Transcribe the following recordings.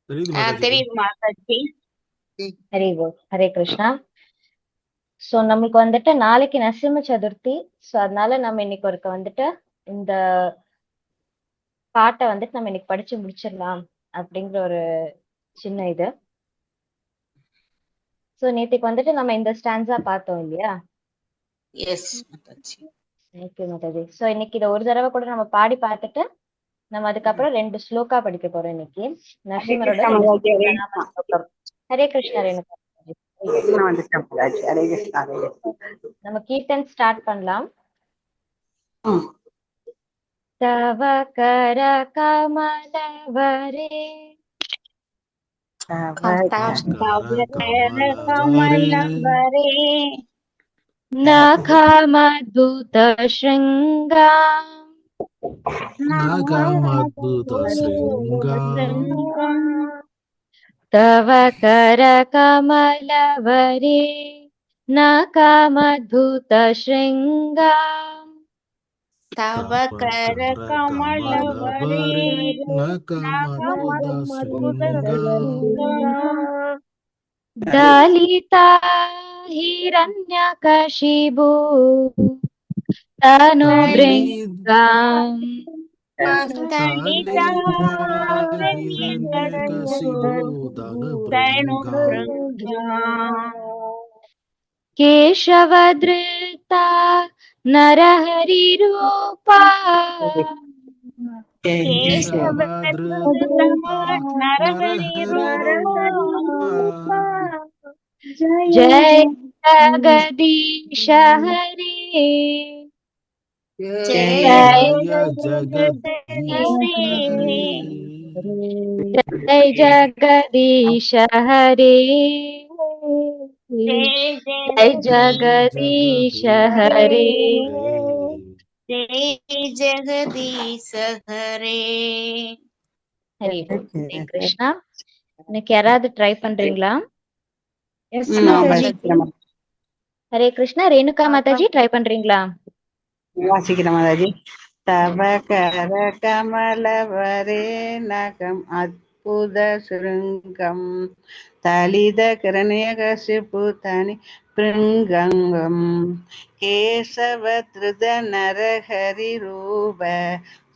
தெரியுது மாதாஜி. தெரியுது மாதாஜி. ஹரி போல். ஹரே கிருஷ்ணா. சோ நமக்கு வந்துட்டு நாளைக்கு நரசிம்ம சதுர்த்தி. சோ அதனால நம்ம இன்னைக்கு ஒருக்க வந்துட்டு இந்த பாட்டை வந்துட்டு நம்ம இன்னைக்கு படிச்சு முடிச்சிடலாம் அப்படிங்கிற ஒரு சின்ன இது. சோ நேத்துக்கு வந்துட்டு நம்ம இந்த ஸ்டான்ஸா பார்த்தோம் இல்லையா? Yes Mataji. Thank you Mataji. So இன்னைக்கு இதை ஒரு தடவை கூட நம்ம பாடி பார்த்துட்டு நம்ம அதுக்கப்புறம் 2 ஸ்லோகா படிக்க போறோம் இன்னைக்கு. நரசிம்மரோட 2 பிரணாம ஸ்லோகம். ஹரே கிருஷ்ணா ரேணுகா மாதாஜி. நம்ம கீர்த்தன் ஸ்டார்ட் பண்ணலாம். தவ கர கமலவரே கமலவரே நகமத்புத ஸ்ருங்காம் நகமத்புத ஸ்ருங்காம் தவ கர கமலவரே நகமத்புத ஸ்ருங்காம் தவ கர கமலவரே நகமத்புத நகமத்புத दलिता हिरण्यकशिपु तनुभृङ्गाम् केशवधृता नरहरिरूपा जय जगदीश हरे जय जगदीश हरे जय जगदीश हरे जय जगदीश हरे. हरे கிருஷ்ணா. இன்னைக்கு யாராவது ட்ரை பண்றீங்களா? ஹரே கிருஷ்ணா. ரேணுகா மாதாஜி ட்ரை பண்றீங்களா? வாசிக்கிறேன் மாதாஜி. தவ கர கமலவரே நகம் அற்புத சுருங்கம் தலித கிரண்யகசிபு தனி பிருங்கங்கம் கேசவ திருத நரஹரி ரூப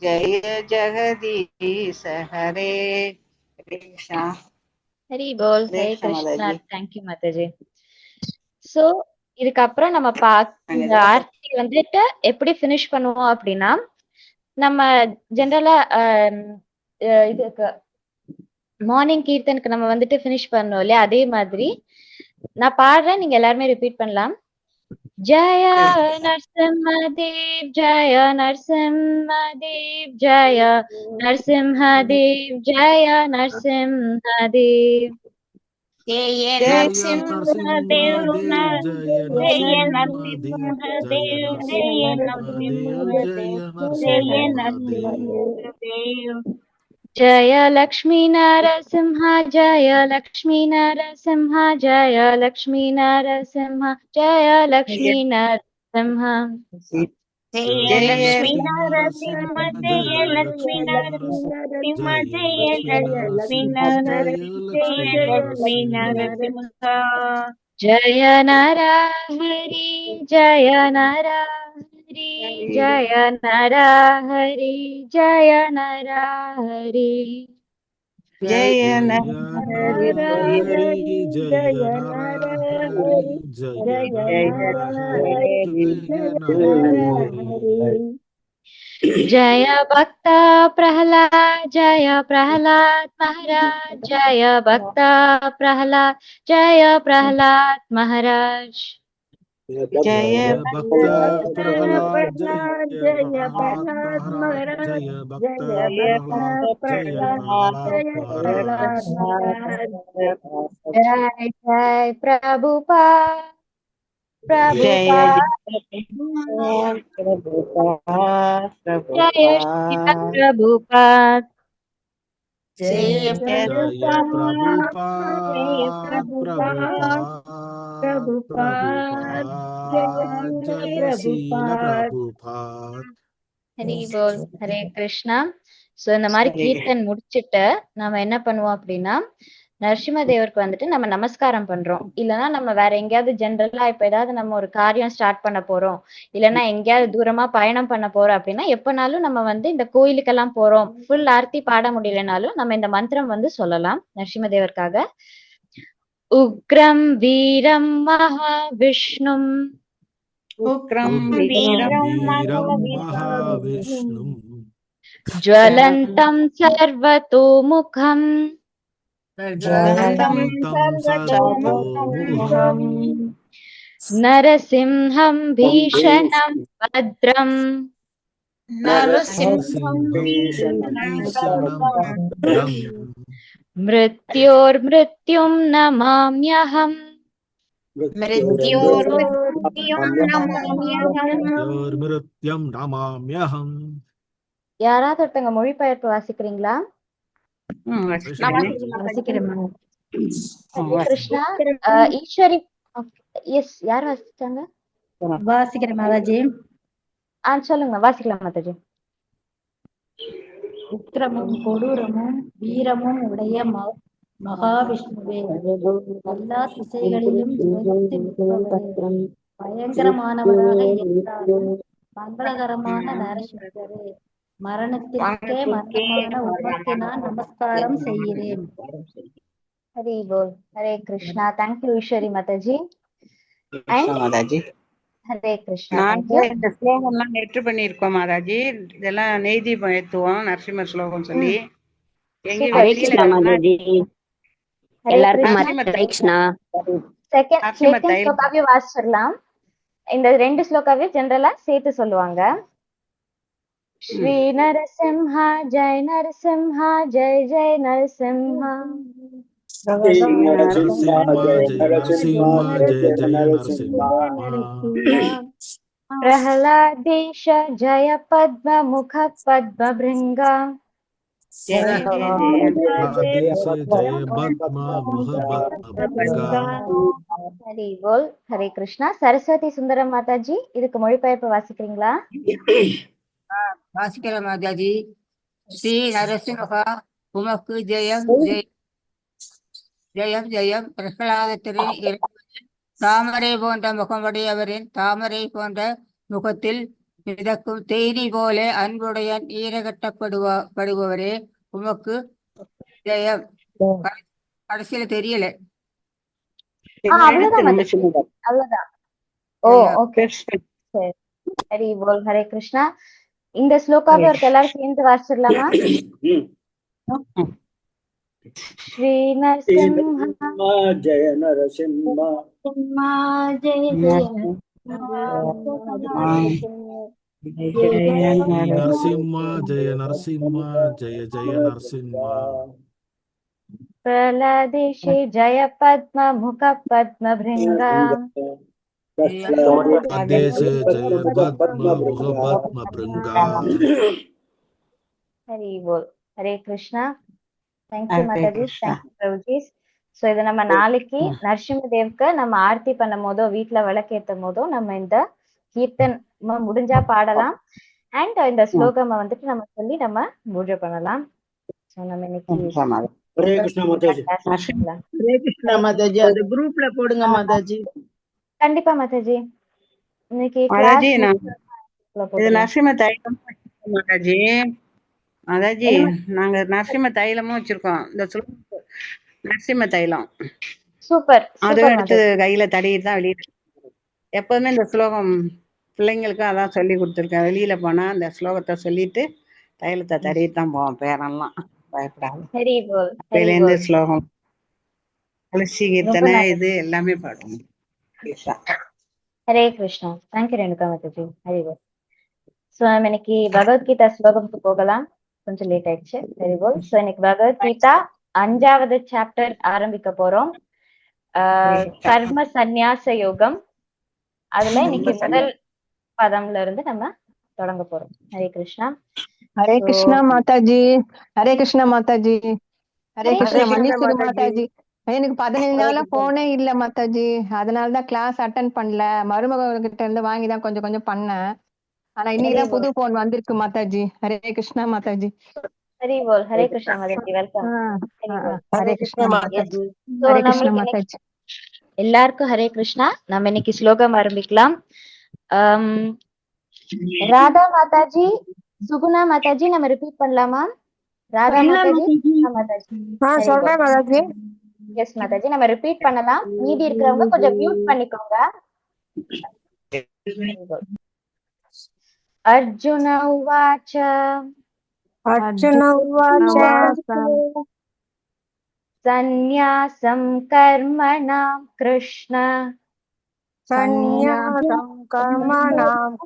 ஜெய ஜெகதீச ஹரே. ஹரே கிருஷ்ணா. ஹரி போல். ஹரே கிருஷ்ணா. தேங்க்யூ மாதாஜி. சோ இதுக்கப்புறம் நம்ம இந்த ஆர்த்தி வந்துட்டு எப்படி ஃபினிஷ் பண்ணுவோம் அப்படின்னா, நம்ம ஜென்ரலா இதுக்கு மார்னிங் கீர்த்தனுக்கு நம்ம வந்துட்டு ஃபினிஷ் பண்ணோம் இல்லையா, அதே மாதிரி நான் பாடுறேன், நீங்க எல்லாருமே ரிப்பீட் பண்ணலாம். जय नरसिंहदेव जय नरसिंहदेव जय नरसिंहदेव जय नरसिंहदेव जय नरसिंहदेव जय नरसिंहदेव जय नरसिंहदेव. जय लक्ष्मी नरसिंह जय लक्ष्मी नरसिंह जय लक्ष्मी नरसिंह जय लक्ष्मी नरसिंह जय लक्ष्मी नरसिंह जय लक्ष्मी नरसिंह जय लक्ष्मी नरसिंह. जय नरहरि जय नरहरि जय नरहरि जय नरहरि जय नरहरि जय नरहरि जय नरहरि. जय भक्त प्रहलाद जय प्रहलाद महाराज जय भक्त प्रहलाद जय प्रहलाद महाराज जय भक्त प्रहलाद जय प्रहलाद महाराज जय भक्त प्रहलाद जय जय प्रभुपाद प्रभुपाद जय श्री प्रभुपाद जय प्रभुपाद जय श्रील प्रभुपाद. हरि बोल. हरे कृष्णा. சோ இந்த மாதிரி சரி. கீர்த்தன் முடிச்சிட்டு நம்ம என்ன பண்ணுவோம் அப்படின்னா நரசிம்ம தேவருக்கு வந்துட்டு நம்ம நமஸ்காரம் பண்றோம். இல்லைன்னா நம்ம வேற எங்கேயாவது ஜென்ரலா இப்ப ஏதாவது நம்ம ஒரு காரியம் ஸ்டார்ட் பண்ண போறோம், இல்லைன்னா எங்கேயாவது தூரமா பயணம் பண்ண போறோம் அப்படின்னா எப்பனாலும் நம்ம வந்து இந்த கோயிலுக்கெல்லாம் போறோம், ஃபுல் ஆர்த்தி பாட முடியலனாலும் நம்ம இந்த மந்திரம் வந்து சொல்லலாம் நரசிம்ம தேவருக்காக. உக்ரம் வீரம் மகாவிஷ்ணும் உக்ரம் வீரம் வீரம் மகாவிஷ்ணும் மகாவிஷ்ணும் ஜ்வலந்தம் சர்வதோமுகம் ஜலந்தம் ஜலந்தம் சர்வதோமுகம் சர்வதோமுகம் நரசிம்ஹம் பீஷணம் பத்ரம் நரசிம்ஹம் நரசிம்ஹம் பீஷணம் பத்ரம் மிருத்யோர்மிருத்யும் நமாம்யஹம் மிருத்யோர்மிருத்யும் நமாம்யஹம். மிருத்யோர்மிருத்யம் நமாம்யஹம். யாராவது ஒருத்தங்க மொழிபெயர்ப்பு வாசிக்கிறீங்களா? வாசிக்கிறேன். ஹரே கிருஷ்ணா. ஈஸ்வரி எஸ், யார் வாசிச்சாங்க? வாசிக்கிறேன் மாதாஜி. சொல்லுங்க, வாசிக்கலாம் மாதாஜி. உக்கிரமும் கொடூரமும் வீரமும் உடைய மகாவிஷ்ணுவே, எல்லா திசைகளிலும் ஜொலித்து நிற்பவரே, பயங்கரமானவராக இருந்தாலும் மங்களகரமான நரசிம்மரே, மரணத்திற்கே மரணமான உமக்கு நான் நமஸ்காரம் செய்கிறேன். ஹரி போல். ஹரே கிருஷ்ணா. தேங்க்யூ ஈஸ்வரி மாதாஜி. மாதாஜி, ஹரே கிருஷ்ணா. நாங்க இந்த ஸ்லோகம் எல்லாம் நெற்று பண்ணிருக்கோம் மாதாஜி. இதெல்லாம் நெய்தீபம் ஏத்துவோம் நரசிம்ம ஸ்லோகம் சொல்லி. எங்கேயும் ஹரே வெளியில கிருஷ்ணா மாதாஜி. எல்லாருக்கும் ஹரே கிருஷ்ணா. செகண்ட் ஸ்லோகாவே வாசிச்சிடலாம். இந்த 2 ஸ்லோகாவே ஜெனரலா சேர்த்து சொல்லுவாங்க. ஸ்ரீ நரசிம்ஹா ஜெய் நரசிம்ஹா ஜெய் ஜெய் நரசிம்ஹா நரசிம்மா ஜெய நரசிம்மா ஜெய ஜெய நரசிம்மா. பிரஹலாதேஷ ஜய பத்ம முக பத்ம பிருங்கா பிரஹலாதேஷ ஜெய பத்ம முக பத்ம பிருங்கா. ஹரி போல். ஹரே கிருஷ்ணா. சரஸ்வதி சுந்தரம் மாதாஜி, இதுக்கு மொழிபெயர்ப்பு வாசிக்கிறீங்களா? வாசிக்கிற மாதாஜி. ஸ்ரீ நரசிம்ஹா உமக்கு ஜெயம் ஜெயம் ஜெயம் ஜெயம். பிரகலாதத்தின் தாமரை போன்ற முகமுடையவரின் தாமரை போன்ற முகத்தில் மிதக்கும் தேனி போல அன்புடைய ஈரகட்டப்படுபவரே உமக்கு ஜெயம். கடைசியில தெரியல. அவ்வளவுதான். ஓ, ஓகே. ஹரி போல். ஹரே கிருஷ்ணா. இந்த ஸ்லோகாவை ஒரு எல்லாரும் சேர்ந்து வாசிச்சிடலாமா? ஸ்ரீ நரசிம்ஹா ஜெய நரசிம்மா ஜெய நரசிம்மா ஜெய நரசிம்மா ஜெய ஜெய நரசிம்மா. பிரஹலாதேஷே ஜய பத்ம முக பத்ம பிருங்கா பிரஹலாதேஷே ஜெய பத்ம முக பத்ம பிருங்கா. ஹரி போல். ஹரே கிருஷ்ணா. தேங்க்யூ மாதாஜி. தேங்க்யூ பிரபுஜி. சோ இதை நம்ம நாளைக்கு நரசிம்ம தேவுக்கு நம்ம ஆர்த்தி பண்ணும் போதோ வீட்டுல விளக்கேற்றும் போதோ நம்ம இந்த கீர்த்தன் முடிஞ்சா பாடலாம். அண்ட் இந்த ஸ்லோகம் வந்துட்டு நம்ம சொல்லி நம்ம பூஜை பண்ணலாம். சோ நம்ம இன்னைக்கு ஹரே கிருஷ்ணா மாதாஜி. ஹரே கிருஷ்ணா மாதாஜி. அது குரூப்ல போடுங்க மாதாஜி. கண்டிப்பா மாதாஜி. இன்னைக்கு மாதாஜி இது நரசிம்ம தைலம் மாதாஜி. மாதாஜி நாங்க நரசிம்ம தைலமும் வச்சிருக்கோம். இந்த நரசிம்ம தைலம் சூப்பர். அதுவும் எடுத்து கையில தடிட்டு தான் வெளியில. எப்பவுமே இந்த ஸ்லோகம் பிள்ளைங்களுக்கு அதான் சொல்லி கொடுத்துருக்கேன். வெளியில போனா அந்த ஸ்லோகத்தை சொல்லிட்டு தைலத்தை தடிட்டு தான் போவோம். பேரெல்லாம் பயப்படாது. இந்த ஸ்லோகம் துளசி கீர்த்தனை இது எல்லாமே பாடுவோம். ஹரே கிருஷ்ணா. தேங்க்யூ ரேணுகா மாதாஜி. ஹரி போல். சோ நம்ம இன்னைக்கு பகவத்கீதா ஸ்லோகத்துக்கு போகலாம். கொஞ்சம் லேட் ஆயிடுச்சு. Very good. சோ இன்னைக்கு பகவத்கீதா 5வது சாப்டர் ஆரம்பிக்க போறோம். கர்ம சந்நியாச யோகம். அதுல இன்னைக்கு முதல் பதம்ல இருந்து நம்ம தொடங்க போறோம். ஹரே கிருஷ்ணா. ஹரே கிருஷ்ணா மாதாஜி. ஹரே கிருஷ்ணா மாதாஜி. ஹரே கிருஷ்ணா மன்னிச்சிரு மாதாஜி. எனக்கு 15 நாளா போனே இல்ல மாதாஜி. அதனாலதான் கிளாஸ் அட்டென்ட் பண்ணல. மருமகிட்ட இருந்து வாங்கிதான் கொஞ்சம் கொஞ்சம் பண்ணேன். ஆனா இன்னைக்குதான் புது போன் வந்திருக்கு Mataji. Hare Krishna Mataji. Hari bol. Hare Krishna Mataji. Welcome. Hari bol. Hare Krishna Yes. Mataji So Hare Krishna நம்மளுக்கு மாதாஜி எல்லாருக்கும் ஹரே கிருஷ்ணா. நம்ம இன்னைக்கு ஸ்லோகம் ஆரம்பிக்கலாம். ராதா மாதாஜி, சுகுணா மாதாஜி நம்ம ரிப்பீட் பண்ணலாமா? ராதா மாதாஜி, சுகுணா மாதாஜி. சொல்றேன் மாதாஜி. எஸ் மாதாஜி, நம்ம ரிப்பீட் பண்ணலாம். மீதி இருக்கிறவங்க கொஞ்சம் மியூட் பண்ணிக்கோங்க. அர்ஜுன உவாச்ச அர்ஜுன உவாச்ச சந்நியாசம் கர்மணாம் கிருஷ்ண சந்நியாசம் கர்மணாம்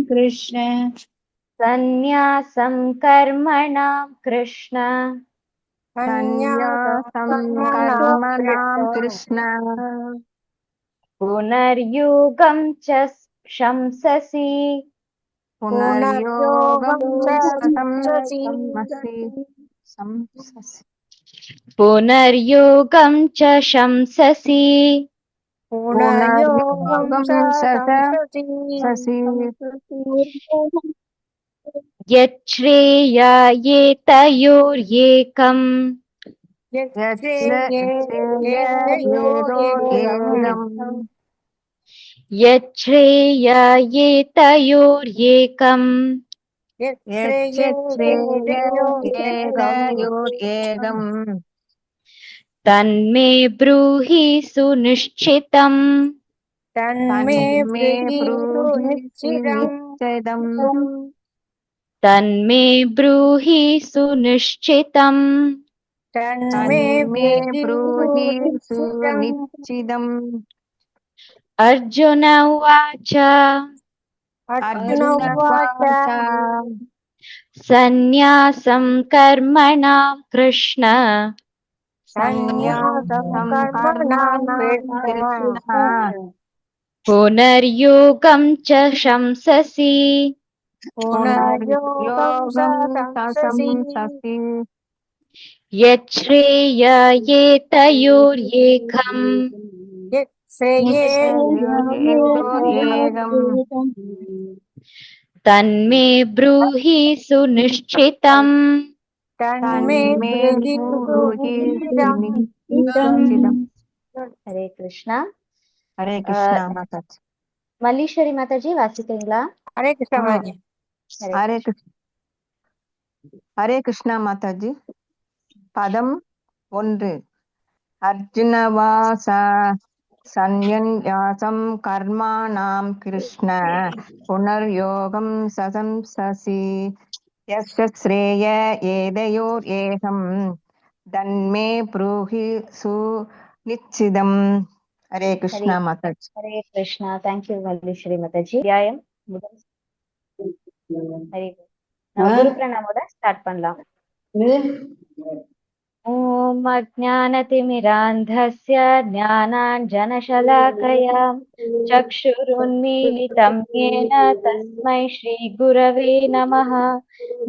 கிருஷ்ண சந்நியாசம் கர்மணாம் கிருஷ்ண சந்நியாசம் கர்மணாம் கிருஷ்ண புனர்யுகம் ச சம்சசி புனர்யோகம் புனர்யோகம் ச சம்சசி யச்ரேயேதயோர்ஏகம் யச்ரேயேதயோர்ஏகம் தன்மே ப்ரூஹி சுநிஷ்சிதம் தன்மே தன்மே ப்ரூஹி சுநிஷ்சிதம் அர்ஜுன உவாச்ச சந்நியாசம் கர்மணாம் கிருஷ்ண புனர்யோகம் ச சம்சசி யச்ரேயேதயோர்ஏகம் தன்மே ப்ரூஹி சுநிஷ்சிதம் ஹரே கிருஷ்ணா. ஹரே கிருஷ்ணா மாதாஜி மல்லீஸ்வரி மாதாஜி வாசிக்கிறீங்களா? ஹரே கிருஷ்ணா மாதாஜி. ஹரே கிருஷ்ணா மாதாஜி. பதம் 1. அர்ஜுனவாச சந்நியாசம் கர்மாணாம் கிருஷ்ண புனர்யோகம் சசம்சசி யஸ்ய ஸ்ரேய ஏதயோர் ஏகம் தன்மே ப்ரூஹி சுநிச்சிதம். ஹரே கிருஷ்ணா மாதாஜி. ஹரே கிருஷ்ணா. தேங்க்யூ மல்லீஸ்வரி மாதாஜி. அத்தியாயம் முதல். ஹரே குரு பிரணாமோட ஸ்டார்ட் பண்ணலாம். ஓம் அஜ்ஞானதிமிராந்தஸ்ய ஞானாஞ்சனசலாக்கயா சக்ஷுருன்மீலிதம் யேன தஸ்மை ஸ்ரீகுரவே நமः.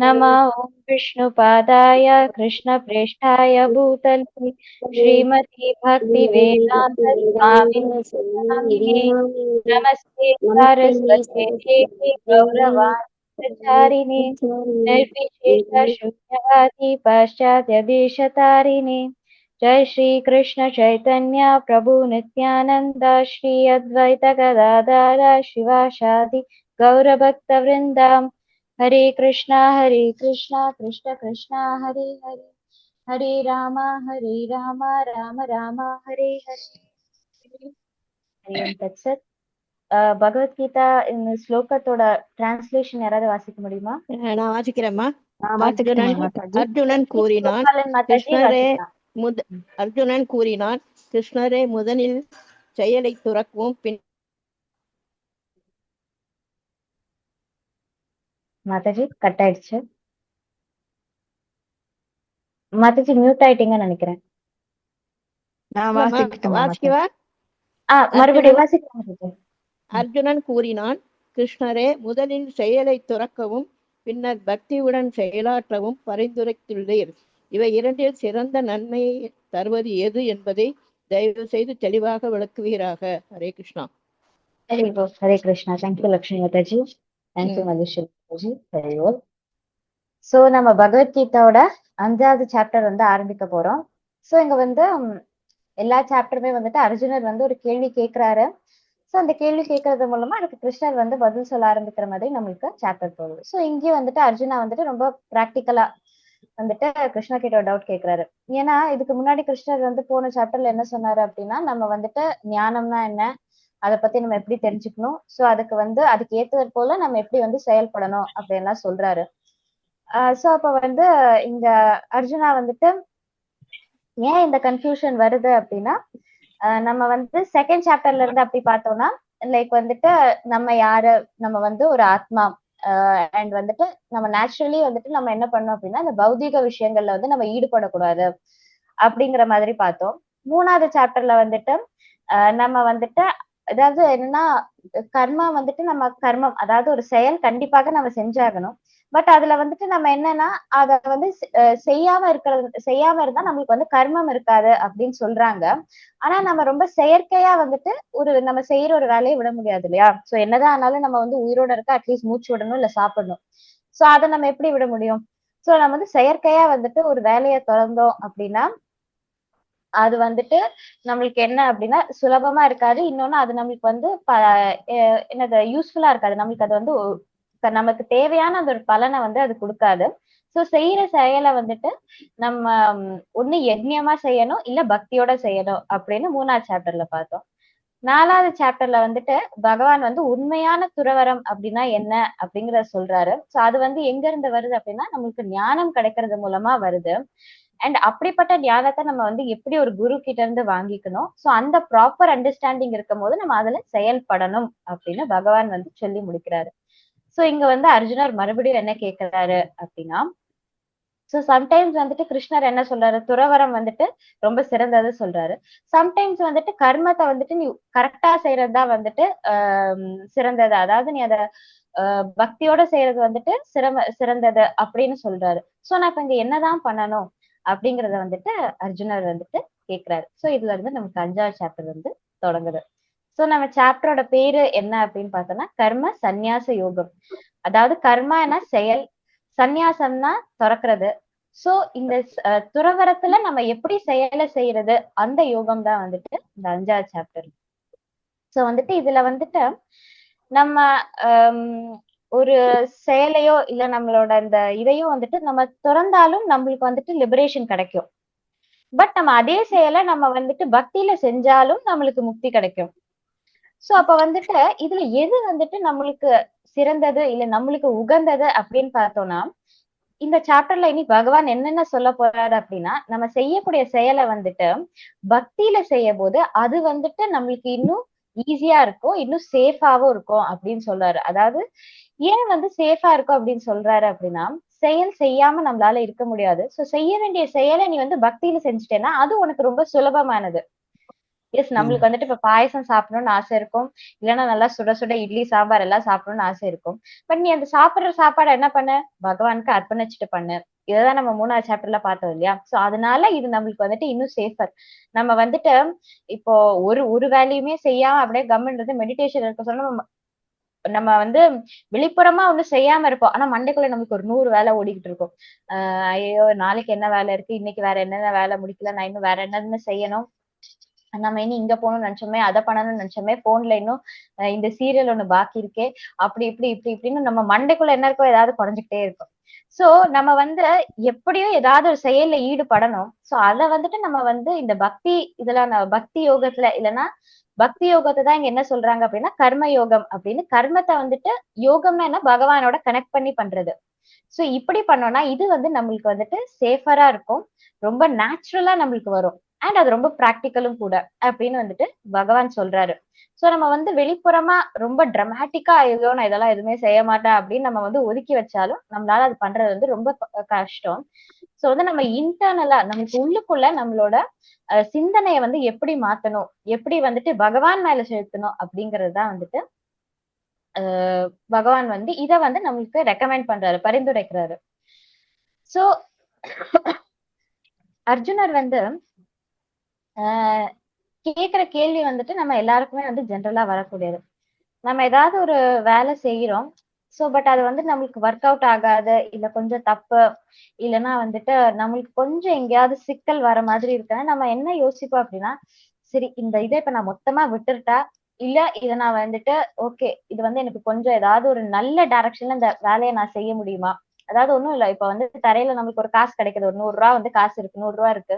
நமோ ஓம் விஷ்ணுபாதாய கிருஷ்ணப்ரேஷ்ठाय பூதலே ஸ்ரீமதி பக்திவேதாந்த ஸ்வாமினே நமஸ்தே சாரஸ்வதே தேவி கௌரவாச்சாரிணே निर्विशेष शून्यवादी पाश्चात्य देशतारिणे. जय श्री कृष्ण चैतन्य प्रभु नित्यानंद श्री अद्वैत गदाधर शिवासादि गौरभक्त वृंदाम. हरे कृष्णा कृष्ण कृष्ण हरे हरे हरे राम राम राम हरे हरे. हरि तत्सत. பகவத்கீதா இந்த ஸ்லோகத்தோட டிரான்ஸ்லேஷன் யாராவது வாசிக்க முடியுமா? நான் வாசிக்கிறேம்மா. அர்ஜுனன் கூறினான், கிருஷ்ணரே முதலில் செயலை துறக்கவும் பின் மாதாஜி கட் ஆயிடுச்சு. மாதாஜி மியூட் ஆயிட்டீங்கன்னு நினைக்கிறேன். வாசிக்கவா? மறுபடியும் வாசிக்க. அர்ஜுனன் கூறினான், கிருஷ்ணரே முதலில் செயலை துறக்கவும் பின்னர் பக்தியுடன் செயலாற்றவும் பரிந்துரைத்துள்ளீர். இவை இரண்டில் சிறந்த நன்மையை தருவது எது என்பதை தயவு செய்து தெளிவாக விளக்குவீராக. ஹரே கிருஷ்ணா. ஹரே கிருஷ்ணா. தேங்க்யூ லட்சுமி மாதாஜி. தேங்க்யூ மல்லேஸ்வரி மாதாஜி. ஹரி போல். சோ நம்ம பகவத்கீதாவோட 5வது சாப்டர் வந்து ஆரம்பிக்க போறோம். சோ இங்க வந்து எல்லா சாப்டருமே வந்துட்டு அர்ஜுனர் வந்து ஒரு கேள்வி கேட்கிறாரு. சோ அந்த கேள்வி கேட்கறது மூலமா அதுக்கு கிருஷ்ணர் வந்து பதில் சொல்ல ஆரம்பிக்கிற மாதிரி நம்மளுக்கு சாப்டர் போகுது. சோ இங்கேயும் வந்துட்டு அர்ஜுனா வந்துட்டு ரொம்ப பிராக்டிக்கலா வந்துட்டு கிருஷ்ணா கிட்ட ஒரு டவுட் கேட்கிறாரு. ஏன்னா இதுக்கு முன்னாடி கிருஷ்ணர் வந்து போன சாப்டர்ல என்ன சொன்னாரு அப்படின்னா, நம்ம வந்துட்டு ஞானம்னா என்ன, அதை பத்தி நம்ம எப்படி தெரிஞ்சுக்கணும், சோ அதுக்கு வந்து அதுக்கு ஏத்தது போல நம்ம எப்படி வந்து செயல்படணும் அப்படின்லாம் சொல்றாரு. சோ அப்ப வந்து இங்க அர்ஜுனா வந்துட்டு ஏன் இந்த கன்ஃபியூஷன் வருது அப்படின்னா, நம்ம வந்து செகண்ட் சாப்டர்ல இருந்து அப்படி பார்த்தோம்னா லைக் வந்துட்டு நம்ம யாரு, நம்ம வந்து ஒரு ஆத்மா அண்ட் வந்துட்டு நம்ம நேச்சுரலி வந்துட்டு நம்ம என்ன பண்ணோம் அப்படின்னா இந்த பௌதிக விஷயங்கள்ல வந்து நம்ம ஈடுபடக்கூடாது அப்படிங்கிற மாதிரி பார்த்தோம். 3வது சாப்டர்ல வந்துட்டு நம்ம வந்துட்டு அதாவது என்னன்னா கர்மா வந்துட்டு நம்ம கர்மம் அதாவது ஒரு செயல் கண்டிப்பாக நம்ம செஞ்சாகணும். பட் அதுல வந்துட்டு நம்ம என்னன்னா அத வந்து செய்யாம இருந்தா நம்மளுக்கு வந்து கர்மம் இருக்காது அப்படின்னு சொல்றாங்க. ஆனா நம்ம ரொம்ப செயற்கையா வந்துட்டு நம்ம செய்யற ஒரு வேலையை விட முடியாது இல்லையா? சோ என்னதான் ஆனாலும் நம்ம வந்து உயிரோட இருக்க அட்லீஸ்ட் மூச்சு விடணும் இல்ல சாப்பிடணும். சோ அதை நம்ம எப்படி விட முடியும்? சோ நம்ம வந்து செயற்கையா வந்துட்டு ஒரு வேலையை தொடர்ந்தோம் அப்படின்னா அது வந்துட்டு நம்மளுக்கு என்ன அப்படின்னா சுலபமா இருக்காது. இன்னொன்னு அது நம்மளுக்கு வந்து என்னது யூஸ்ஃபுல்லா இருக்காது. நம்மளுக்கு அது வந்து நமக்கு தேவையான அந்த ஒரு பலனை வந்து அது கொடுக்காது. சோ செய்யற செயலை வந்துட்டு நம்ம ஒண்ணு யஜ்ஞமா செய்யணும் இல்ல பக்தியோட செய்யணும் அப்படின்னு 3வது சாப்டர்ல பார்த்தோம். 4வது சாப்டர்ல வந்துட்டு பகவான் வந்து உண்மையான துறவரம் அப்படின்னா என்ன அப்படிங்கறத சொல்றாரு. சோ அது வந்து எங்க இருந்து வருது அப்படின்னா நம்மளுக்கு ஞானம் கிடைக்கிறது மூலமா வருது. அண்ட் அப்படிப்பட்ட ஞானத்தை நம்ம வந்து எப்படி ஒரு குரு கிட்ட இருந்து வாங்கிக்கணும். சோ அந்த ப்ராப்பர் அண்டர்ஸ்டாண்டிங் இருக்கும் போது நம்ம அதுல செயல்படணும் அப்படின்னு பகவான் வந்து சொல்லி முடிக்கிறாரு. சோ இங்க வந்து அர்ஜுனர் மறுபடியும் என்ன கேட்கிறாரு அப்படின்னா, சோ சம்டைம்ஸ் வந்துட்டு கிருஷ்ணர் என்ன சொல்றாரு, துறவரம் வந்துட்டு ரொம்ப சிறந்தது சொல்றாரு. சம்டைம்ஸ் வந்துட்டு கர்மத்தை வந்துட்டு நீ கரெக்டா செய்யறதுதான் வந்துட்டு சிறந்தது, அதாவது நீ அத பக்தியோட செய்யறது வந்துட்டு சிறந்தது அப்படின்னு சொல்றாரு. சோ நான் இப்ப இங்க என்னதான் பண்ணணும் அப்படிங்கறத வந்துட்டு அர்ஜுனர் வந்துட்டு கேக்குறாரு. சோ இதுல இருந்து நமக்கு 5வது சாப்டர் வந்து தொடங்குது. சோ நம்ம சாப்டரோட பேரு என்ன அப்படின்னு பார்த்தோம்னா கர்ம சந்நியாச யோகம். அதாவது கர்மானா செயல், சந்நியாசம்னா துறக்கிறது. சோ இந்த துறவரத்துல நம்ம எப்படி செயலை செய்யறது அந்த யோகம் தான் வந்துட்டு இந்த 5வது சாப்டர். சோ வந்துட்டு இதுல வந்துட்டு நம்ம ஒரு செயலையோ இல்ல நம்மளோட இந்த இதையோ வந்துட்டு நம்ம திறந்தாலும் நம்மளுக்கு வந்துட்டு லிபரேஷன் கிடைக்கும். பட் நம்ம அதே செயலை நம்ம வந்துட்டு பக்தியில செஞ்சாலும் நம்மளுக்கு முக்தி கிடைக்கும். சோ அப்ப வந்துட்டு இதுல எது வந்துட்டு நம்மளுக்கு சிறந்தது இல்ல நம்மளுக்கு உகந்தது அப்படின்னு பார்த்தோம்னா, இந்த சாப்டர்ல இனி பகவான் என்னென்ன சொல்ல போறாரு அப்படின்னா, நம்ம செய்யக்கூடிய செயலை வந்துட்டு பக்தியில செய்யும் போது அது வந்துட்டு நம்மளுக்கு இன்னும் ஈஸியா இருக்கும், இன்னும் சேஃபாவும் இருக்கும் அப்படின்னு சொல்றாரு. அதாவது ஏன் வந்து சேஃபா இருக்கும் அப்படின்னு சொல்றாரு அப்படின்னா, செயல் செய்யாம நம்மளால இருக்க முடியாது. சோ செய்ய வேண்டிய செயலை நீ வந்து பக்தியில செஞ்சுட்டேன்னா அது உனக்கு ரொம்ப சுலபமானது. எஸ் நம்மளுக்கு வந்துட்டு இப்ப பாயசம் சாப்பிடணும்னு ஆசை இருக்கும், இல்லைன்னா நல்லா சுட சுட இட்லி சாம்பார் எல்லாம் சாப்பிடணும்னு ஆசை இருக்கும். பட் நீ அந்த சாப்பிடுற சாப்பாடை என்ன பண்ண, பகவானுக்கு அர்ப்பணிச்சுட்டு பண்ணு. இததான் நம்ம 3வது சாப்டர்ல பார்த்தோம் இல்லையா? சோ அதனால இது நம்மளுக்கு வந்துட்டு இன்னும் சேஃபர். நம்ம வந்துட்டு இப்போ ஒரு வேலையுமே செய்யாம அப்படியே கம்முன்றது மெடிடேஷன் இருக்க சொன்னா நம்ம வந்து வெளிப்புறமா ஒண்ணும் செய்யாம இருப்போம். ஆனா மண்டைக்குள்ள நமக்கு ஒரு 100 வேலை ஓடிக்கிட்டு இருக்கும். ஐயோ நாளைக்கு என்ன வேலை இருக்கு, இன்னைக்கு வேற என்னென்ன வேலை முடிக்கல, நான் இன்னும் வேற என்னென்ன செய்யணும், நம்ம இனி இங்க போகணும்னு நினைச்சோமே, அதை பண்ணணும்னு நினைச்சோமே, போன்ல இன்னும் இந்த சீரியல் ஒண்ணு பாக்கி இருக்கே, அப்படி இப்படின்னு நம்ம மண்டைக்குள்ள என்ன இருக்கோ ஏதாவது குறைஞ்சுக்கிட்டே இருக்கும். சோ நம்ம வந்து எப்படியோ ஏதாவது ஒரு செயல்ல ஈடுபடணும். சோ அதை வந்துட்டு நம்ம வந்து இந்த பக்தி இதெல்லாம் பக்தி யோகத்துல இல்லைன்னா பக்தி யோகத்தை தான் இங்க என்ன சொல்றாங்க அப்படின்னா கர்ம யோகம் அப்படின்னு. கர்மத்தை வந்துட்டு யோகம்னா என்ன, பகவானோட கனெக்ட் பண்ணி பண்றது. சோ இப்படி பண்ணோம்னா இது வந்து நம்மளுக்கு வந்துட்டு சேஃபரா இருக்கும், ரொம்ப நேச்சுரலா நம்மளுக்கு வரும், அண்ட் அது ரொம்ப பிராக்டிக்கலும் கூட அப்படின்னு வந்துட்டு பகவான் சொல்றாரு. சோ நம்ம வந்து வெளிப்புறமா ரொம்ப டிராமாட்டிக்கா ஐயோ நான் இதெல்லாம் எதுவுமே செய்ய மாட்டேன் அப்படின்னு நம்ம வந்து ஒதுக்கி வச்சாலும் நம்மளால அது பண்றது வந்து ரொம்ப கஷ்டம். சோ வந்து நம்ம இன்டர்னலா நமக்கு உள்ளுக்குள்ள நம்மளோட சிந்தனையை வந்து எப்படி மாத்தணும், எப்படி வந்துட்டு பகவான் மேல செலுத்தணும் அப்படிங்கறதுதான் வந்துட்டு பகவான் வந்து இத வந்து நம்மளுக்கு ரெக்கமெண்ட் பண்றாரு, பரிந்துரைக்கிறாரு. சோ அர்ஜுனர் வந்து கேக்குற கேள்வி வந்துட்டு நம்ம எல்லாருக்குமே வந்து ஜென்ரலா வரக்கூடியது. நம்ம ஏதாவது ஒரு வேலை செய்யறோம், சோ பட் அது வந்து நம்மளுக்கு ஒர்க் அவுட் ஆகாது, இல்ல கொஞ்சம் தப்பு, இல்லைன்னா வந்துட்டு நம்மளுக்கு கொஞ்சம் எங்கேயாவது சிக்கல் வர மாதிரி இருக்குன்னா நம்ம என்ன யோசிப்போம் அப்படின்னா, சரி இந்த இதை இப்ப நான் மொத்தமா விட்டுட்டா, இல்ல இதை நான் வந்துட்டு ஓகே இது வந்து எனக்கு கொஞ்சம் ஏதாவது ஒரு நல்ல டைரக்ஷன்ல இந்த வேலையை நான் செய்ய முடியுமா. அதாவது ஒண்ணும் இல்ல, இப்ப வந்து தரையில நம்மளுக்கு ஒரு காசு கிடைக்குது, ஒரு 100 ரூபா வந்து காசு இருக்கு, 100 ரூபா இருக்கு.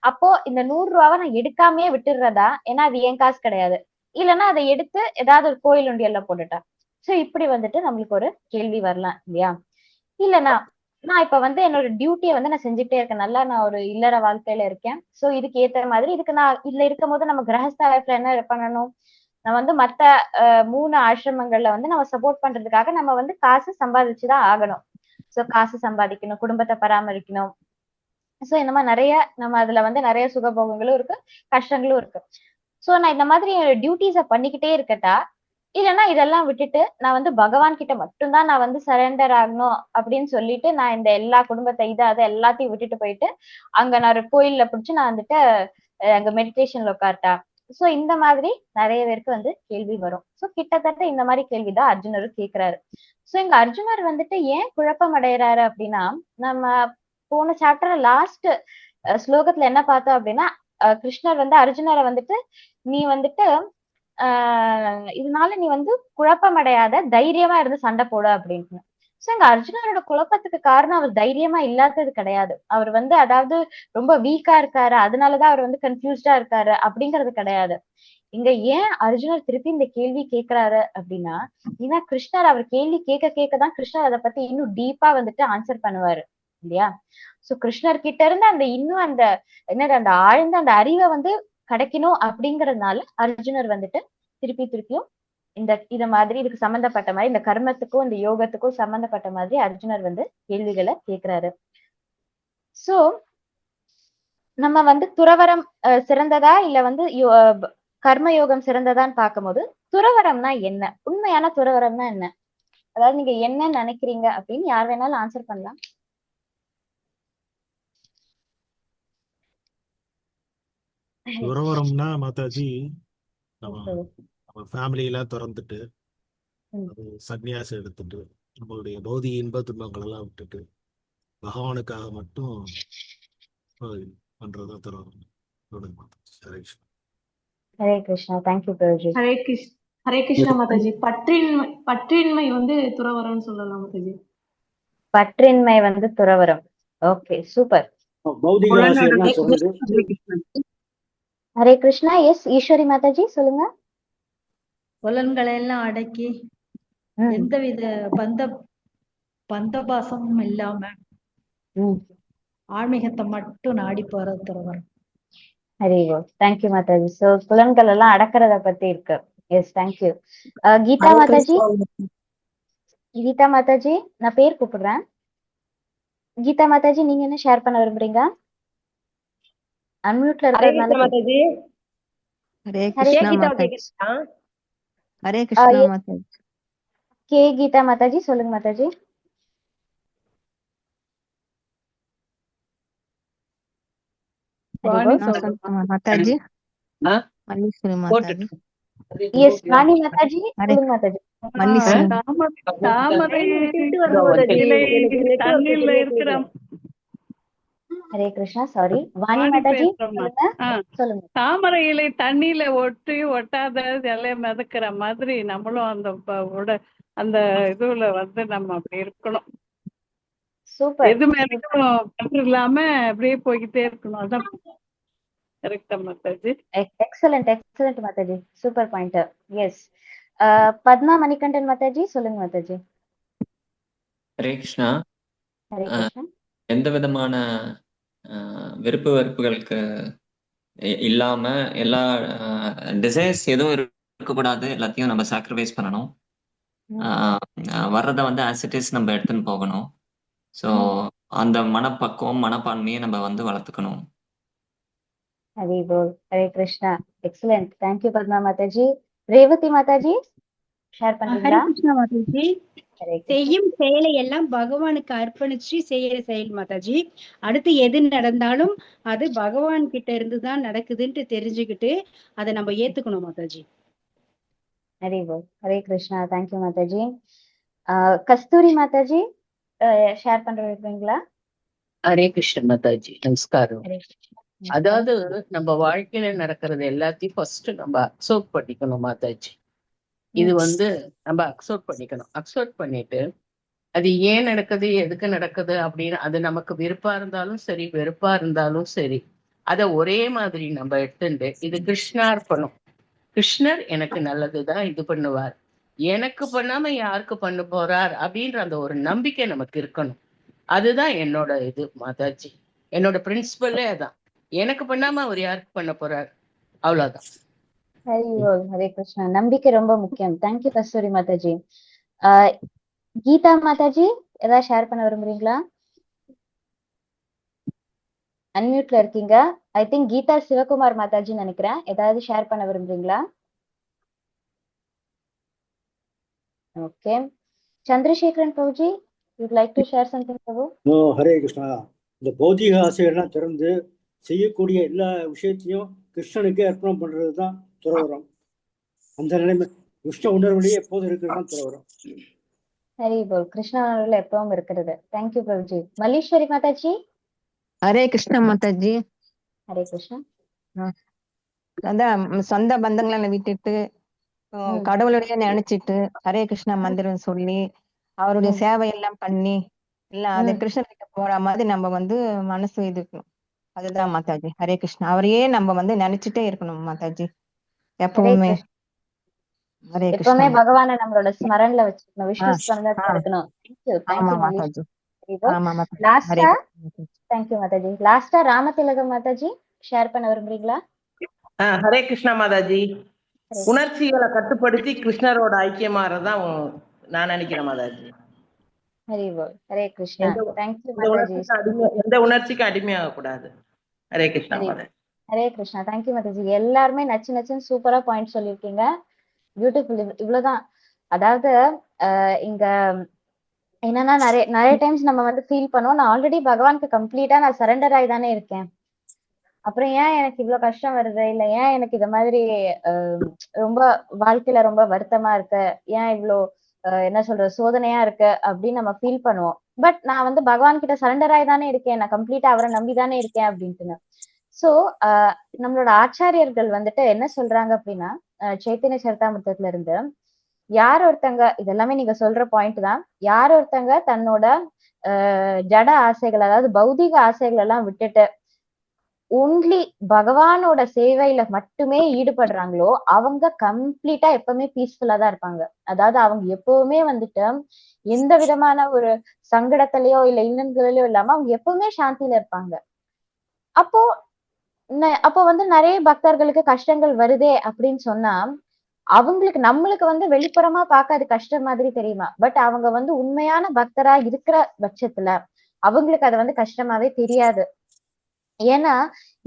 அப்போ இந்த 100 ரூபாவை நான் எடுக்காமயே விட்டுடுறதா, ஏன்னா அது என் காசு கிடையாது, இல்லைன்னா அதை எடுத்து ஏதாவது ஒரு கோயில் உண்டியல்ல போட்டுட்டா. சோ இப்படி வந்துட்டு நம்மளுக்கு ஒரு கேள்வி வரலாம் இல்லையா. இல்லைன்னா நான் இப்ப வந்து என்னோட டியூட்டியை வந்து நான் செஞ்சுட்டே இருக்கேன், நல்லா நான் ஒரு இல்லற வாழ்க்கையில இருக்கேன். சோ இதுக்கு ஏத்த மாதிரி இதுக்கு நான் இதுல இருக்கும் போது நம்ம கிரகஸ்த லைஃப்ல என்ன பண்ணணும், நம்ம வந்து மத்த 3 ஆசிரமங்கள்ல வந்து நம்ம சப்போர்ட் பண்றதுக்காக நம்ம வந்து காசு சம்பாதிச்சுதான் ஆகணும். சோ காசு சம்பாதிக்கணும், குடும்பத்தை பராமரிக்கணும். சோ இந்த மாதிரி நிறைய நம்ம அதுல வந்து நிறைய சுகபோகங்களும் இருக்கு, கஷ்டங்களும் இருக்கு. சோ நான் இந்த மாதிரி டியூட்டிஸ பண்ணிக்கிட்டே இருக்கட்டா, இல்லைன்னா இதெல்லாம் விட்டுட்டு நான் வந்து பகவான் கிட்ட மட்டும்தான் நான் வந்து சரண்டர் ஆகணும் அப்படின்னு சொல்லிட்டு நான் இந்த எல்லா குடும்பத்தை அதை எல்லாத்தையும் விட்டுட்டு போயிட்டு அங்க நான் ஒரு கோயில்ல பிடிச்சு நான் வந்துட்டு அங்க மெடிடேஷன்ல உட்கார்ட்டா. சோ இந்த மாதிரி நிறைய பேருக்கு வந்து கேள்வி வரும். சோ கிட்டத்தட்ட இந்த மாதிரி கேள்விதான் அர்ஜுனரும் கேட்கிறாரு. சோ இங்க அர்ஜுனர் வந்துட்டு ஏன் குழப்பம் அடைகிறாரு அப்படின்னா, நம்ம போன சாப்டர் லாஸ்ட் ஸ்லோகத்துல என்ன பார்த்தோம் அப்படின்னா, கிருஷ்ணர் வந்து அர்ஜுனரை வந்துட்டு நீ வந்துட்டு இதனால நீ வந்து குழப்பம் அடையாத, தைரியமா இருந்து சண்டை போட அப்படின்னு. சோ இங்க அர்ஜுனரோட குழப்பத்துக்கு காரணம் அவர் தைரியமா இல்லாதது கிடையாது. அவர் வந்து அதாவது ரொம்ப வீக்கா இருக்காரு, அதனாலதான் அவர் வந்து கன்ஃபியூஸ்டா இருக்காரு அப்படிங்கிறது கிடையாது. இங்க ஏன் அர்ஜுனர் திருப்பி இந்த கேள்வி கேட்கிறாரு அப்படின்னா, ஏன்னா கிருஷ்ணர் அவர் கேள்வி கேட்கதான் கிருஷ்ணர் அதை பத்தி இன்னும் டீப்பா வந்துட்டு ஆன்சர் பண்ணுவாரு இல்லையா. சோ கிருஷ்ணர் கிட்ட இருந்து அந்த இன்னும் அந்த என்னது அந்த ஆழ்ந்த அந்த அறிவை வந்து கிடைக்கணும் அப்படிங்கறதுனால அர்ஜுனர் வந்துட்டு திருப்பியும் இத மாதிரி இதுக்கு சம்பந்தப்பட்ட மாதிரி இந்த கர்மத்துக்கும் இந்த யோகத்துக்கும் சம்பந்தப்பட்ட மாதிரி அர்ஜுனர் வந்து கேள்விகளை கேட்கிறாரு. சோ நம்ம வந்து துறவரம் சிறந்ததா இல்ல வந்து கர்ம யோகம் சிறந்ததான்னு பார்க்கும்போது, துறவரம்னா என்ன, உண்மையான துறவரம்னா என்ன, அதாவது நீங்க என்ன நினைக்கிறீங்க அப்படின்னு யார் வேணாலும் ஆன்சர் பண்ணலாம். துறவரம்னா மாதாஜி நம்ம ஃபேமிலியெல்லாம் திறந்துட்டு சன்னியாசம் எடுத்துட்டு நம்மளுடைய பௌதிக இன்ப துன்பங்கள் எல்லாம் விட்டுட்டு பகவானுக்காக மட்டும் பண்றதா துறவரம். ஹரே கிருஷ்ணா. தேங்க்யூ பிரபுஜி. ஹரே கிருஷ்ணா மாதாஜி. பற்றின்மை வந்து துறவரம்னு சொல்லலாம் மாதாஜி. பற்றின்மை வந்து துறவரம். Okay, super. Hare Krishna. Yes Eswari Mataji சொல்லுங்க. புலன்களை எல்லாம் அடக்கி எந்தவித பந்தபாசமும் இல்லாம ஆன்மீகத்தை மட்டும் நாடி போற துறவரம். ஹரி ஓ, தேங்க்யூ மாதாஜி. சோ புலன்கள் எல்லாம் அடக்கிறத பத்தி இருக்கு. Yes, thank you. கீதா மாதாஜி. கீதா மாதாஜி, நான் பேர் கூப்பிடுறேன். கீதா மாதாஜி, நீங்க என்ன ஷேர் பண்ண விரும்புறீங்க? அன்மியூட்ல இருக்கிறதுனால. ஹரே கிருஷ்ணா மாதாஜி. ஹரே கிருஷ்ணா மாதாஜி. கே கீதா மாதாஜி சொல்லுங்க மாதாஜி. மாதாஜி மல்லீஸ்வரி மாதாஜி. எஸ் வாணி மாதாஜி சொல்லுங்க மாதாஜி. ஹரே கிருஷ்ணா. சாரி வாணி மாதாஜி சொல்லுங்க. தாமரை இலை தண்ணியில ஒட்டாத இலைய மிதக்கிற மாதிரி நம்மளும் அந்த இதுல வந்து நம்ம அப்படி இருக்கணும். சூப்பர். எது மேலும் பற்று இல்லாம அப்படியே போய்கிட்டே இருக்கணும். அதான் கரெக்டா Mataji. Excellent excellent Mataji, super point. Yes Padma Manikandan Mataji சொல்லுங்க மாதாஜி. ஹரே கிருஷ்ணா. ஹரே கிருஷ்ணா. எந்த விதமான விருப்பு வெறுப்புகளுக்கு இல்லாம எல்லா டிசைர்ஸ் எதுவும் இருக்கக்கூடாது, எல்லாத்தையும் நம்ம சாக்ரிஃபைஸ் பண்ணணும். வர்றதை வந்து ஆஸ் இட் இஸ் நம்ம எடுத்துன்னு போகணும். ஸோ அந்த மனப்பக்குவம் மனப்பான்மையை நம்ம வந்து வளர்த்துக்கணும். ஹரி போல். ஹரே கிருஷ்ணா. எக்ஸலென்ட், தேங்க்யூ பத்மா மாதாஜி. ரேவதி மாதாஜி ஷேர் பண்றீங்களா? ஹரே கிருஷ்ணா மாதாஜி. செய்யும் செயலை எல்லாம் பகவானுக்கு அர்ப்பணிச்சு செய்யற செயல் மாதாஜி. அடுத்து எது நடந்தாலும் அது பகவான் கிட்ட இருந்துதான் நடக்குதுன்ட்டு தெரிஞ்சுக்கிட்டு அதை நம்ம ஏத்துக்கணும் மாதாஜி. ஹரி போல். ஹரே கிருஷ்ணா. தேங்க்யூ மாதாஜி. கஸ்தூரி மாதாஜி ஷேர் பண்ற விரும்புறீங்களா? ஹரே கிருஷ்ண மாதாஜி, நமஸ்காரம். ஹரே கிருஷ்ணா. அதாவது நம்ம வாழ்க்கையில நடக்கிறது எல்லாத்தையும் ஃபர்ஸ்ட் நம்ம அக்செப்ட் பண்ணிக்கணும் மாதாஜி. இது நம்ம அக்செப்ட் பண்ணிக்கணும். அக்செப்ட் பண்ணிட்டு அது ஏன் நடக்குது, எதுக்கு நடக்குது அப்படின்னு, அது நமக்கு விருப்பா இருந்தாலும் சரி, வெறுப்பா இருந்தாலும் சரி, அதை ஒரே மாதிரி நம்ம எடுத்துட்டு இது கிருஷ்ணார்ப்பணம். கிருஷ்ணர் எனக்கு நல்லதுதான் இது பண்ணுவார், எனக்கு பண்ணாம யாருக்கு பண்ண போறார் அப்படின்ற அந்த ஒரு நம்பிக்கை நமக்கு இருக்கணும். அதுதான் என்னோட இது மாதாஜி. என்னோட பிரின்சிபலே அதான். எனக்கு பண்ணாம அவர் யாருக்கு பண்ண போறார், அவ்வளவுதான். ஹரே கிருஷ்ணா. நம்பிக்கை ரொம்ப முக்கியம். தேங்க்யூ கஸ்தூரி மாதாஜி. கீதா மாதாஜி ஏதாவது ஷேர் பண்ண விரும்புறீங்களா? அன்மியூட்ல இருக்கீங்க. ஐ திங்க் கீதா சிவகுமார் மாதாஜி நினைக்கிறேன். ஏதாவது ஷேர் பண்ண விரும்புறீங்களா? Okay. Chandrasekaran Prabhuji, you'd like to share something, பிரபு? ஹரே கிருஷ்ணா. இந்த பௌதிக ஆசைகள்லாம் திறந்து செய்யக்கூடிய எல்லா விஷயத்தையும் கிருஷ்ணனுக்கு அர்ப்பணம் பண்றதுதான் துறவரம். அந்த நிலைமை கிருஷ்ண உணர்வுலேயே எப்போதும் இருக்கிறது தான் துறவரம். ஹரி போல். கிருஷ்ண உணர்வுல எப்பவும் இருக்கிறது. தேங்க்யூ பிரபுஜி. மல்லீஸ்வரி மாதாஜி. ஹரே கிருஷ்ண மாதாஜி. ஹரே கிருஷ்ணா. அதான் சொந்த பந்தங்களை விட்டுட்டு கடவுளுடைய நினைச்சிட்டு ஹரே கிருஷ்ணா மந்திரம் சொல்லி அவருடைய சேவை எல்லாம் பண்ணி எல்லாம் அது கிருஷ்ணகிட்ட போற மாதிரி நம்ம மனசு இருக்கணும். அதுதான் மாதாஜி. ஹரே கிருஷ்ணா. அவரையே நம்ம நினைச்சிட்டே இருக்கணும் மாதாஜி எப்பவுமே. ஹரே கிருஷ்ணா. எப்பவுமே பகவானை நம்மளோட ஸ்மரன்ல வச்சுக்கணும், விஷ்ணு ஸ்மரணத்துல இருக்கணும். தேங்க்யூ மாதாஜி. லாஸ்டா தேங்க்யூ மாதாஜி. லாஸ்டா ராமதிலகம் மாதாஜி ஷேர் பண்ண விரும்புறீங்களா? ஹரே கிருஷ்ணா மாதாஜி. உணர்ச்சிகளை கட்டுப்படுத்தி கிருஷ்ணரோட ஐக்கியமாறதான் நான் நினைக்கிறேன் மாதாஜி. ஹரே கிருஷ்ணா. தேங்க்யூ மாதாஜி. எந்த உணர்ச்சிக்கும் அடிமையாக கூடாது. ஹரே கிருஷ்ணா மாதாஜி. ஹரே கிருஷ்ணா. தேங்க்யூ மாதாஜி. எல்லாருமே நச்சுன்னு சூப்பரா பாயிண்ட் சொல்லியிருக்கீங்க. பியூட்டிஃபுல். இவ்வளவுதான். அதாவது இங்க என்னன்னா நிறைய டைம்ஸ் நம்ம ஃபீல் பண்ணுவோம், நான் ஆல்ரெடி பகவானுக்கு கம்ப்ளீட்டா நான் சரண்டர் ஆகி தானே இருக்கேன், அப்புறம் ஏன் எனக்கு இவ்வளவு கஷ்டம் வருது, இல்ல ஏன் எனக்கு இது மாதிரி ரொம்ப வாழ்க்கையில ரொம்ப வருத்தமா இருக்கு, ஏன் இவ்வளோ என்ன சொல்றது சோதனையா இருக்கு அப்படின்னு நம்ம ஃபீல் பண்ணுவோம். பட் நான் பகவான் கிட்ட சரண்டர் ஆகி தானே இருக்கேன், நான் கம்ப்ளீட்டா அவரை நம்பி தானே இருக்கேன் அப்படின்ட்டு. சோ நம்மளோட ஆச்சாரியர்கள் என்ன சொல்றாங்க அப்படின்னா, சைத்தன்ய சரிதாமிர்தத்துல இருந்து யார் ஒருத்தங்க, இதெல்லாமே நீங்க சொல்ற பாயிண்ட் தான், யார் ஒருத்தங்க தன்னோட ஜட ஆசைகள் அதாவது பௌதிக ஆசைகள் எல்லாம் விட்டுட்டு ஒன்லி பகவானோட சேவையில மட்டுமே ஈடுபடுறாங்களோ அவங்க கம்ப்ளீட்டா எப்பவுமே பீஸ்ஃபுல்லா தான் இருப்பாங்க. அதாவது அவங்க எப்பவுமே எந்த விதமான ஒரு சங்கடத்திலயோ இல்ல இன்னல்களிலோ இல்லாம அவங்க எப்பவுமே சாந்தியில இருப்பாங்க. அப்போ நிறைய பக்தர்களுக்கு கஷ்டங்கள் வருதே அப்படின்னு சொன்னா அவங்களுக்கு நம்மளுக்கு வெளிப்புறமா பார்க்க அது கஷ்டம் மாதிரி தெரியுமா, பட் அவங்க உண்மையான பக்தரா இருக்கிற பட்சத்துல அவங்களுக்கு அது கஷ்டமாவே தெரியாது. ஏன்னா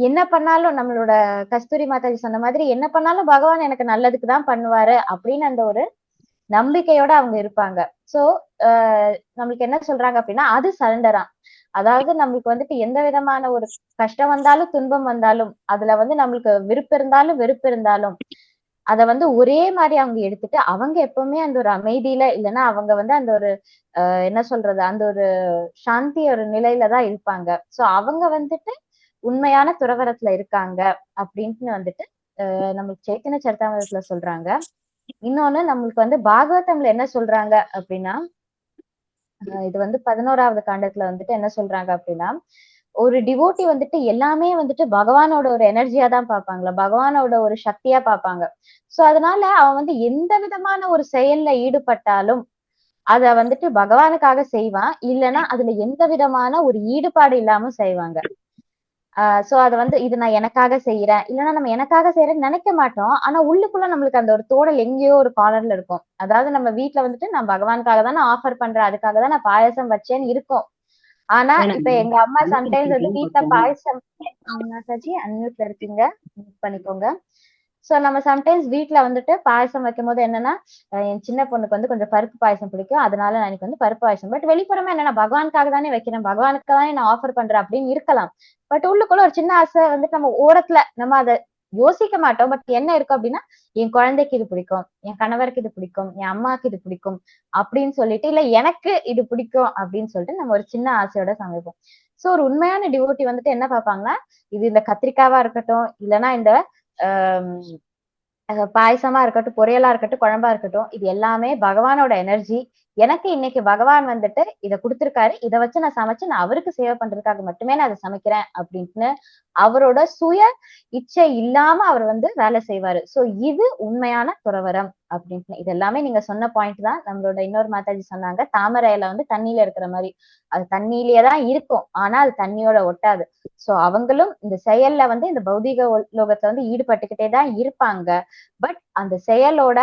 என்ன பண்ணாலும் நம்மளோட கஸ்தூரி மாதாஜி சொன்ன மாதிரி என்ன பண்ணாலும் பகவான் எனக்கு நல்லதுக்கு தான் பண்ணுவாரு அப்படின்னு அந்த ஒரு நம்பிக்கையோட அவங்க இருப்பாங்க. சோ நம்மளுக்கு என்ன சொல்றாங்க அப்படின்னா அது சரண்டரா. அதாவது நம்மளுக்கு எந்த விதமான ஒரு கஷ்டம் வந்தாலும் துன்பம் வந்தாலும் அதுல நம்மளுக்கு விருப்பம் இருந்தாலும் வெறுப்பு இருந்தாலும் அத ஒரே மாதிரி அவங்க எடுத்துட்டு அவங்க எப்பவுமே அந்த ஒரு அமைதியில இல்லைன்னா அவங்க அந்த ஒரு என்ன சொல்றது அந்த ஒரு சாந்தி ஒரு நிலையில தான் இருப்பாங்க. சோ அவங்க உண்மையான துறவரத்துல இருக்காங்க அப்படின்ட்டு நம்மளுக்கு சைத்தன்ய சரிதாமிர்தத்துல சொல்றாங்க. இன்னொன்னு நம்மளுக்கு பாகவதம்ல என்ன சொல்றாங்க அப்படின்னா, இது 11வது காண்டத்துல என்ன சொல்றாங்க அப்படின்னா, ஒரு டிவோட்டி எல்லாமே பகவானோட ஒரு எனர்ஜியா தான் பார்ப்பாங்களா, பகவானோட ஒரு சக்தியா பார்ப்பாங்க. சோ அதனால அவன் எந்த விதமான ஒரு செயல்ல ஈடுபட்டாலும் அத பகவானுக்காக செய்வான், இல்லைன்னா அதுல எந்த விதமான ஒரு ஈடுபாடு இல்லாம செய்வாங்க. சோ அத இது நான் எனக்காக செய்யறேன், இல்லைன்னா நம்ம எனக்காக செய்யறேன்னு நினைக்க மாட்டோம். ஆனா உள்ளுக்குள்ள நம்மளுக்கு அந்த ஒரு தோடல் எங்கேயோ ஒரு கார்னர்ல இருக்கும். அதாவது நம்ம வீட்டுல நான் பகவானுக்காக தான் நான் ஆஃபர் பண்றேன், அதுக்காக தான் நான் பாயசம் வச்சேன்னு இருக்கும். ஆனா இப்ப எங்க அம்மா சம்டைம்ஸ் வீட்டுல பாயசம் அன்மியூட்ல இருக்கீங்க, மியூட் பண்ணிக்கோங்க. சோ நம்ம சம்டைம்ஸ் வீட்டுல பாயசம் வைக்கும் போது என்னன்னா என் சின்ன பொண்ணுக்கு கொஞ்சம் பருப்பு பாயசம் பிடிக்கும், அதனால நான் எனக்கு பருப்பு பாயசம், பட் வெளிப்புறமா என்னன்னா பகவானுக்காக தானே வைக்கிறேன், பகவானுக்காக தானே நான் ஆஃபர் பண்றேன் அப்படின்னு இருக்கலாம். பட் உள்ளுக்குள்ள ஒரு சின்ன ஆசை நம்ம ஓரத்துல நம்ம அதை யோசிக்க மாட்டோம். பட் என்ன இருக்கும் அப்படின்னா, என் குழந்தைக்கு இது பிடிக்கும், என் கணவருக்கு இது பிடிக்கும், என் அம்மாவுக்கு இது பிடிக்கும் அப்படின்னு சொல்லிட்டு, இல்ல எனக்கு இது பிடிக்கும் அப்படின்னு சொல்லிட்டு நம்ம ஒரு சின்ன ஆசையோட சமைப்போம். சோ ஒரு உண்மையான டிவோட்டி வந்துட்டு என்ன பார்ப்பாங்கன்னா, இது இந்த கத்திரிக்காவா இருக்கட்டும், இல்லைன்னா இந்த பாயசமா இருக்கட்டும், பொரியலா இருக்கட்டும், குழம்பா இருக்கட்டும், இது எல்லாமே பகவானோட எனர்ஜி. எனக்கு இன்னைக்கு பகவான் வந்துட்டு இதை கொடுத்திருக்காரு, இதை வச்சு நான் சமைச்சு நான் அவருக்கு சேவை பண்றதுக்காக மட்டுமே நான் அதை சமைக்கிறேன் அப்படின்னு அவரோட சுய இச்சை இல்லாம அவர் வந்து வேலை செய்வாரு. சோ இது உண்மையான துறவரம் அப்படின்னு. இது எல்லாமே நீங்க சொன்ன பாயிண்ட் தான். நம்மளோட இன்னொரு மாதாஜி சொன்னாங்க, தாமரையில வந்து தண்ணியில இருக்கிற மாதிரி, அது தண்ணியிலேயே தான் இருக்கும், ஆனா அது தண்ணியோட ஒட்டாது. சோ அவங்களும் இந்த செயல்ல வந்து இந்த பௌதிக லோகத்துல வந்து ஈடுபட்டுக்கிட்டே தான் இருப்பாங்க. பட் அந்த செயலோட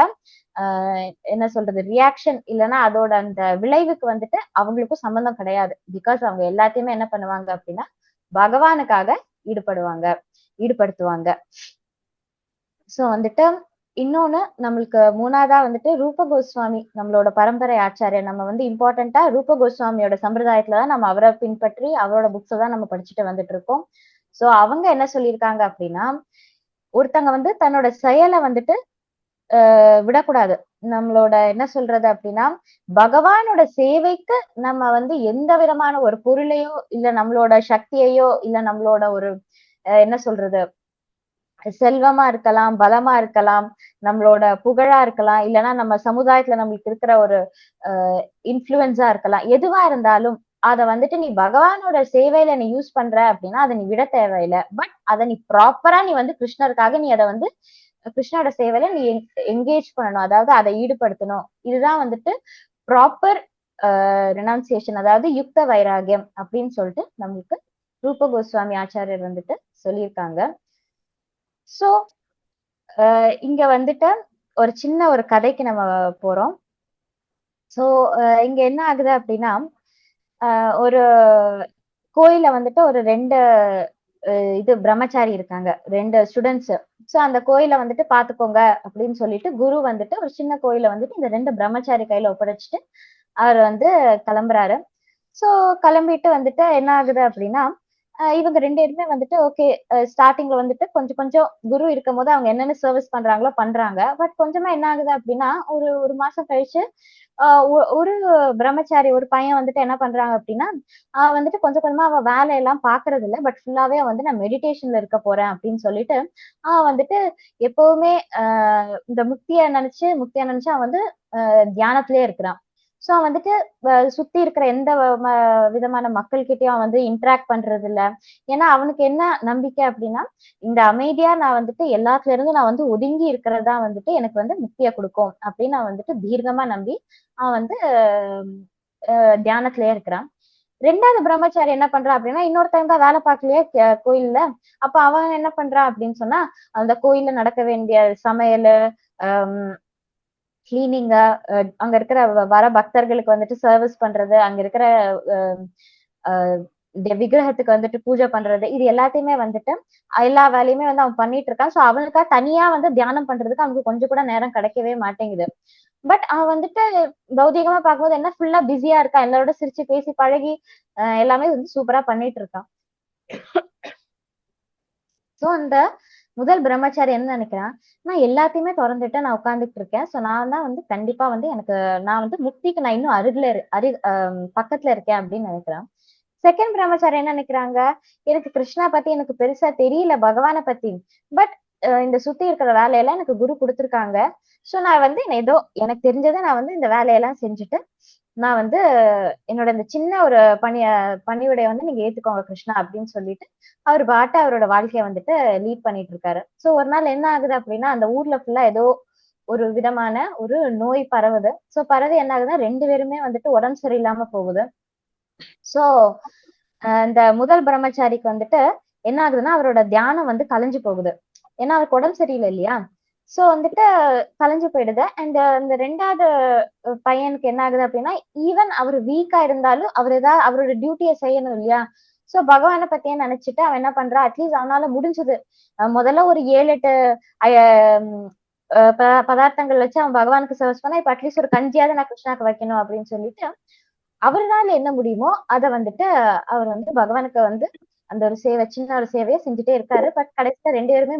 என்ன சொல்றது, ரியாக்ஷன் இல்லைன்னா அதோட அந்த விளைவுக்கு வந்துட்டு அவங்களுக்கும் சம்பந்தம் கிடையாது. பிகாஸ் அவங்க எல்லாத்தையுமே என்ன பண்ணுவாங்க அப்படின்னா பகவானுக்காக ஈடுபடுத்துவாங்க. சோ வந்துட்டு இன்னொன்னு நம்மளுக்கு மூணாவதா வந்துட்டு ரூப கோஸ்வாமி, நம்மளோட பரம்பரை ஆச்சாரியர். நம்ம வந்து இம்பார்ட்டண்டா ரூப கோஸ்வாமியோட சம்பிரதாயத்துலதான் நம்ம அவரை பின்பற்றி அவரோட புக்ஸை தான் நம்ம படிச்சுட்டு வந்துட்டு இருக்கோம். சோ அவங்க என்ன சொல்லியிருக்காங்க அப்படின்னா, ஒருத்தங்க வந்து தன்னோட செயலை வந்துட்டு விடக்கூடாது. நம்மளோட என்ன சொல்றது அப்படின்னா, பகவானோட சேவைக்கு நம்ம வந்து எந்த விதமான ஒரு பொருளையோ இல்ல நம்மளோட சக்தியையோ இல்ல நம்மளோட ஒரு என்ன சொல்றது, செல்வமா இருக்கலாம், பலமா இருக்கலாம், நம்மளோட புகழா இருக்கலாம், இல்லைன்னா நம்ம சமுதாயத்துல நம்மளுக்கு இருக்கிற ஒரு இன்ஃப்ளூயன்ஸா இருக்கலாம், எதுவா இருந்தாலும் அத வந்துட்டு நீ பகவானோட சேவையில நீ யூஸ் பண்ற அப்படின்னா அதை நீ விட தேவையில்லை. பட் அதை நீ ப்ராப்பரா நீ வந்து கிருஷ்ணருக்காக நீ அதை வந்து கிருஷ்ணோட சேவையில நீ என்கேஜ் பண்ணணும், அதாவது அதை ஈடுபடுத்தணும். இதுதான் வந்துட்டு ப்ராப்பர் ரெனன்சியேஷன், அதாவது யுக்த வைராகியம் அப்படின்னு சொல்லிட்டு நம்மளுக்கு ரூப கோஸ்வாமி ஆச்சாரியர் வந்துட்டு சொல்லியிருக்காங்க. சோ இங்க வந்துட்டு ஒரு சின்ன ஒரு கதைக்கு நம்ம போறோம். சோ இங்க என்ன ஆகுது அப்படின்னா, ஒரு கோயில வந்துட்டு ஒரு 2 இது பிரம்மச்சாரி இருக்காங்க, 2 ஸ்டூடெண்ட்ஸ். சோ அந்த கோயில வந்துட்டு பாத்துக்கோங்க அப்படின்னு சொல்லிட்டு குரு வந்துட்டு ஒரு சின்ன கோயில வந்துட்டு இந்த 2 பிரம்மச்சாரி கையில ஒப்படைச்சிட்டு அவர் வந்து கிளம்புறாரு. சோ கிளம்பிட்டு வந்துட்டு என்ன ஆகுது அப்படின்னா, இவங்க 2 பேருமே வந்துட்டு ஓகே, ஸ்டார்டிங்ல வந்துட்டு கொஞ்சம் கொஞ்சம் குரு இருக்கும் போது அவங்க என்னென்ன சர்வீஸ் பண்றாங்களோ பண்றாங்க. பட் கொஞ்சமா என்ன ஆகுது அப்படின்னா, ஒரு மாசம் கழிச்சு ஒரு பிரம்மச்சாரி ஒரு பையன் வந்துட்டு என்ன பண்றாங்க அப்படின்னா, வந்துட்டு கொஞ்சம் கொஞ்சமா அவ வேலையெல்லாம் பாக்குறது இல்ல, பட் ஃபுல்லாவே வந்து நான் மெடிடேஷன்ல இருக்க போறேன் அப்படின்னு சொல்லிட்டு வந்துட்டு எப்பவுமே இந்த முக்திய நினைச்சு அவன் வந்து தியானத்திலே இருக்கிறான். சோ வந்துட்டு சுத்தி இருக்கிற எந்த விதமான மக்கள் கிட்டயும் அவன் வந்து இன்டராக்ட் பண்றது இல்ல. ஏன்னா அவனுக்கு என்ன நம்பிக்கை அப்படின்னா, இந்த அமைதியா நான் வந்துட்டு எல்லாத்துல இருந்து நான் வந்து ஒதுங்கி இருக்கிறதா வந்துட்டு எனக்கு வந்து முக்தியை கொடுக்கும் அப்படின்னு நான் வந்துட்டு தீர்க்கமா நம்பி அவன் வந்து தியானத்திலேயே இருக்கிறான். 2வது பிரம்மச்சாரி என்ன பண்றான் அப்படின்னா, இன்னொருத்தவங்க தான் வேலை பார்க்கலையே கோயில்ல. அப்ப அவன் என்ன பண்றான் அப்படின்னு சொன்னா, அந்த கோயில்ல நடக்க வேண்டிய சமையல், கிளீனிங்க, அங்க இருக்கிற வர பக்தர்களுக்கு வந்துட்டு சர்வீஸ் பண்றது, அங்க இருக்கிற விக்கிரகத்துக்கு வந்துட்டு பூஜை பண்றது, இது எல்லாத்தையுமே வந்துட்டு எல்லா வேலையுமே வந்து அவன் பண்ணிட்டு இருக்கான். சோ அவனுக்கா தனியா வந்து தியானம் பண்றதுக்கு அவனுக்கு கொஞ்சம் கூட நேரம் கிடைக்கவே மாட்டேங்குது. பட் அவன் வந்துட்டு பௌதிகமா பார்க்கும்போது என்ன ஃபுல்லா பிஸியா இருக்கான், எல்லாரோட சிரிச்சு பேசி பழகி எல்லாமே வந்து சூப்பரா பண்ணிட்டு இருக்கான். சோ அந்த முதல் பிரம்மச்சாரி என்ன நினைக்கிறான், நான் எல்லாத்தையுமே திறந்துட்டு நான் உட்கார்ந்துட்டு இருக்கேன். சோ நான் தான் வந்து கண்டிப்பா வந்து நான் வந்து முக்திக்கு நான் இன்னும் பக்கத்துல இருக்கேன் அப்படின்னு நினைக்கிறான். செகண்ட் பிரம்மச்சாரி என்ன நினைக்கிறாங்க, எனக்கு கிருஷ்ணா பத்தி எனக்கு பெருசா தெரியல, பகவானை பத்தி. பட் இந்த சுத்தி இருக்கிற வேலையெல்லாம் எனக்கு குரு கொடுத்துருக்காங்க. சோ நான் வந்து ஏதோ எனக்கு தெரிஞ்சதை நான் வந்து இந்த வேலையெல்லாம் செஞ்சுட்டு நான் வந்து என்னோட இந்த சின்ன ஒரு பணிவிடைய வந்து நீங்க ஏத்துக்கோங்க கிருஷ்ணா அப்படின்னு சொல்லிட்டு அவர் பாட்டு அவரோட வாழ்க்கைய வந்துட்டு லீட் பண்ணிட்டு இருக்காரு. சோ ஒரு நாள் என்ன ஆகுது அப்படின்னா, அந்த ஊர்ல ஃபுல்லா ஏதோ ஒரு விதமான ஒரு நோய் பரவுது. சோ பரவி என்ன ஆகுதுன்னா 2 பேருமே வந்துட்டு உடம்பு சரியில்லாம போகுது. சோ இந்த முதல் பிரம்மச்சாரிக்கு வந்துட்டு என்ன ஆகுதுன்னா, அவரோட தியானம் வந்து கலைஞ்சு போகுது. ஏன்னா அவருக்கு உடம்பு சரியில்லை இல்லையா. சோ வந்துட்டு கலைஞ்சு போயிடுது. அண்ட் இந்த 2வது பையனுக்கு என்ன ஆகுது அப்படின்னா, ஈவன் அவர் வீக்கா இருந்தாலும் அவர் ஏதாவது அவரோட டியூட்டியை செய்யணும் இல்லையா. சோ பகவானை பத்தியே நினைச்சிட்டு அவன் என்ன பண்றான், அட்லீஸ்ட் அவனால முடிஞ்சது முதல்ல ஒரு 7-8 பதார்த்தங்கள் வச்சு அவன் பகவானுக்கு சர்வீஸ் பண்ணா, இப்ப அட்லீஸ்ட் ஒரு கஞ்சியாவது நான் கிருஷ்ணாக்கு வைக்கணும் அப்படின்னு சொல்லிட்டு அவரால் என்ன முடியுமோ அதை வந்துட்டு அவர் வந்து பகவானுக்கு வந்து அந்த ஒரு சேவை, சின்ன ஒரு சேவையை செஞ்சுட்டே இருக்காரு. பட் கடைசியில 2 பேருமே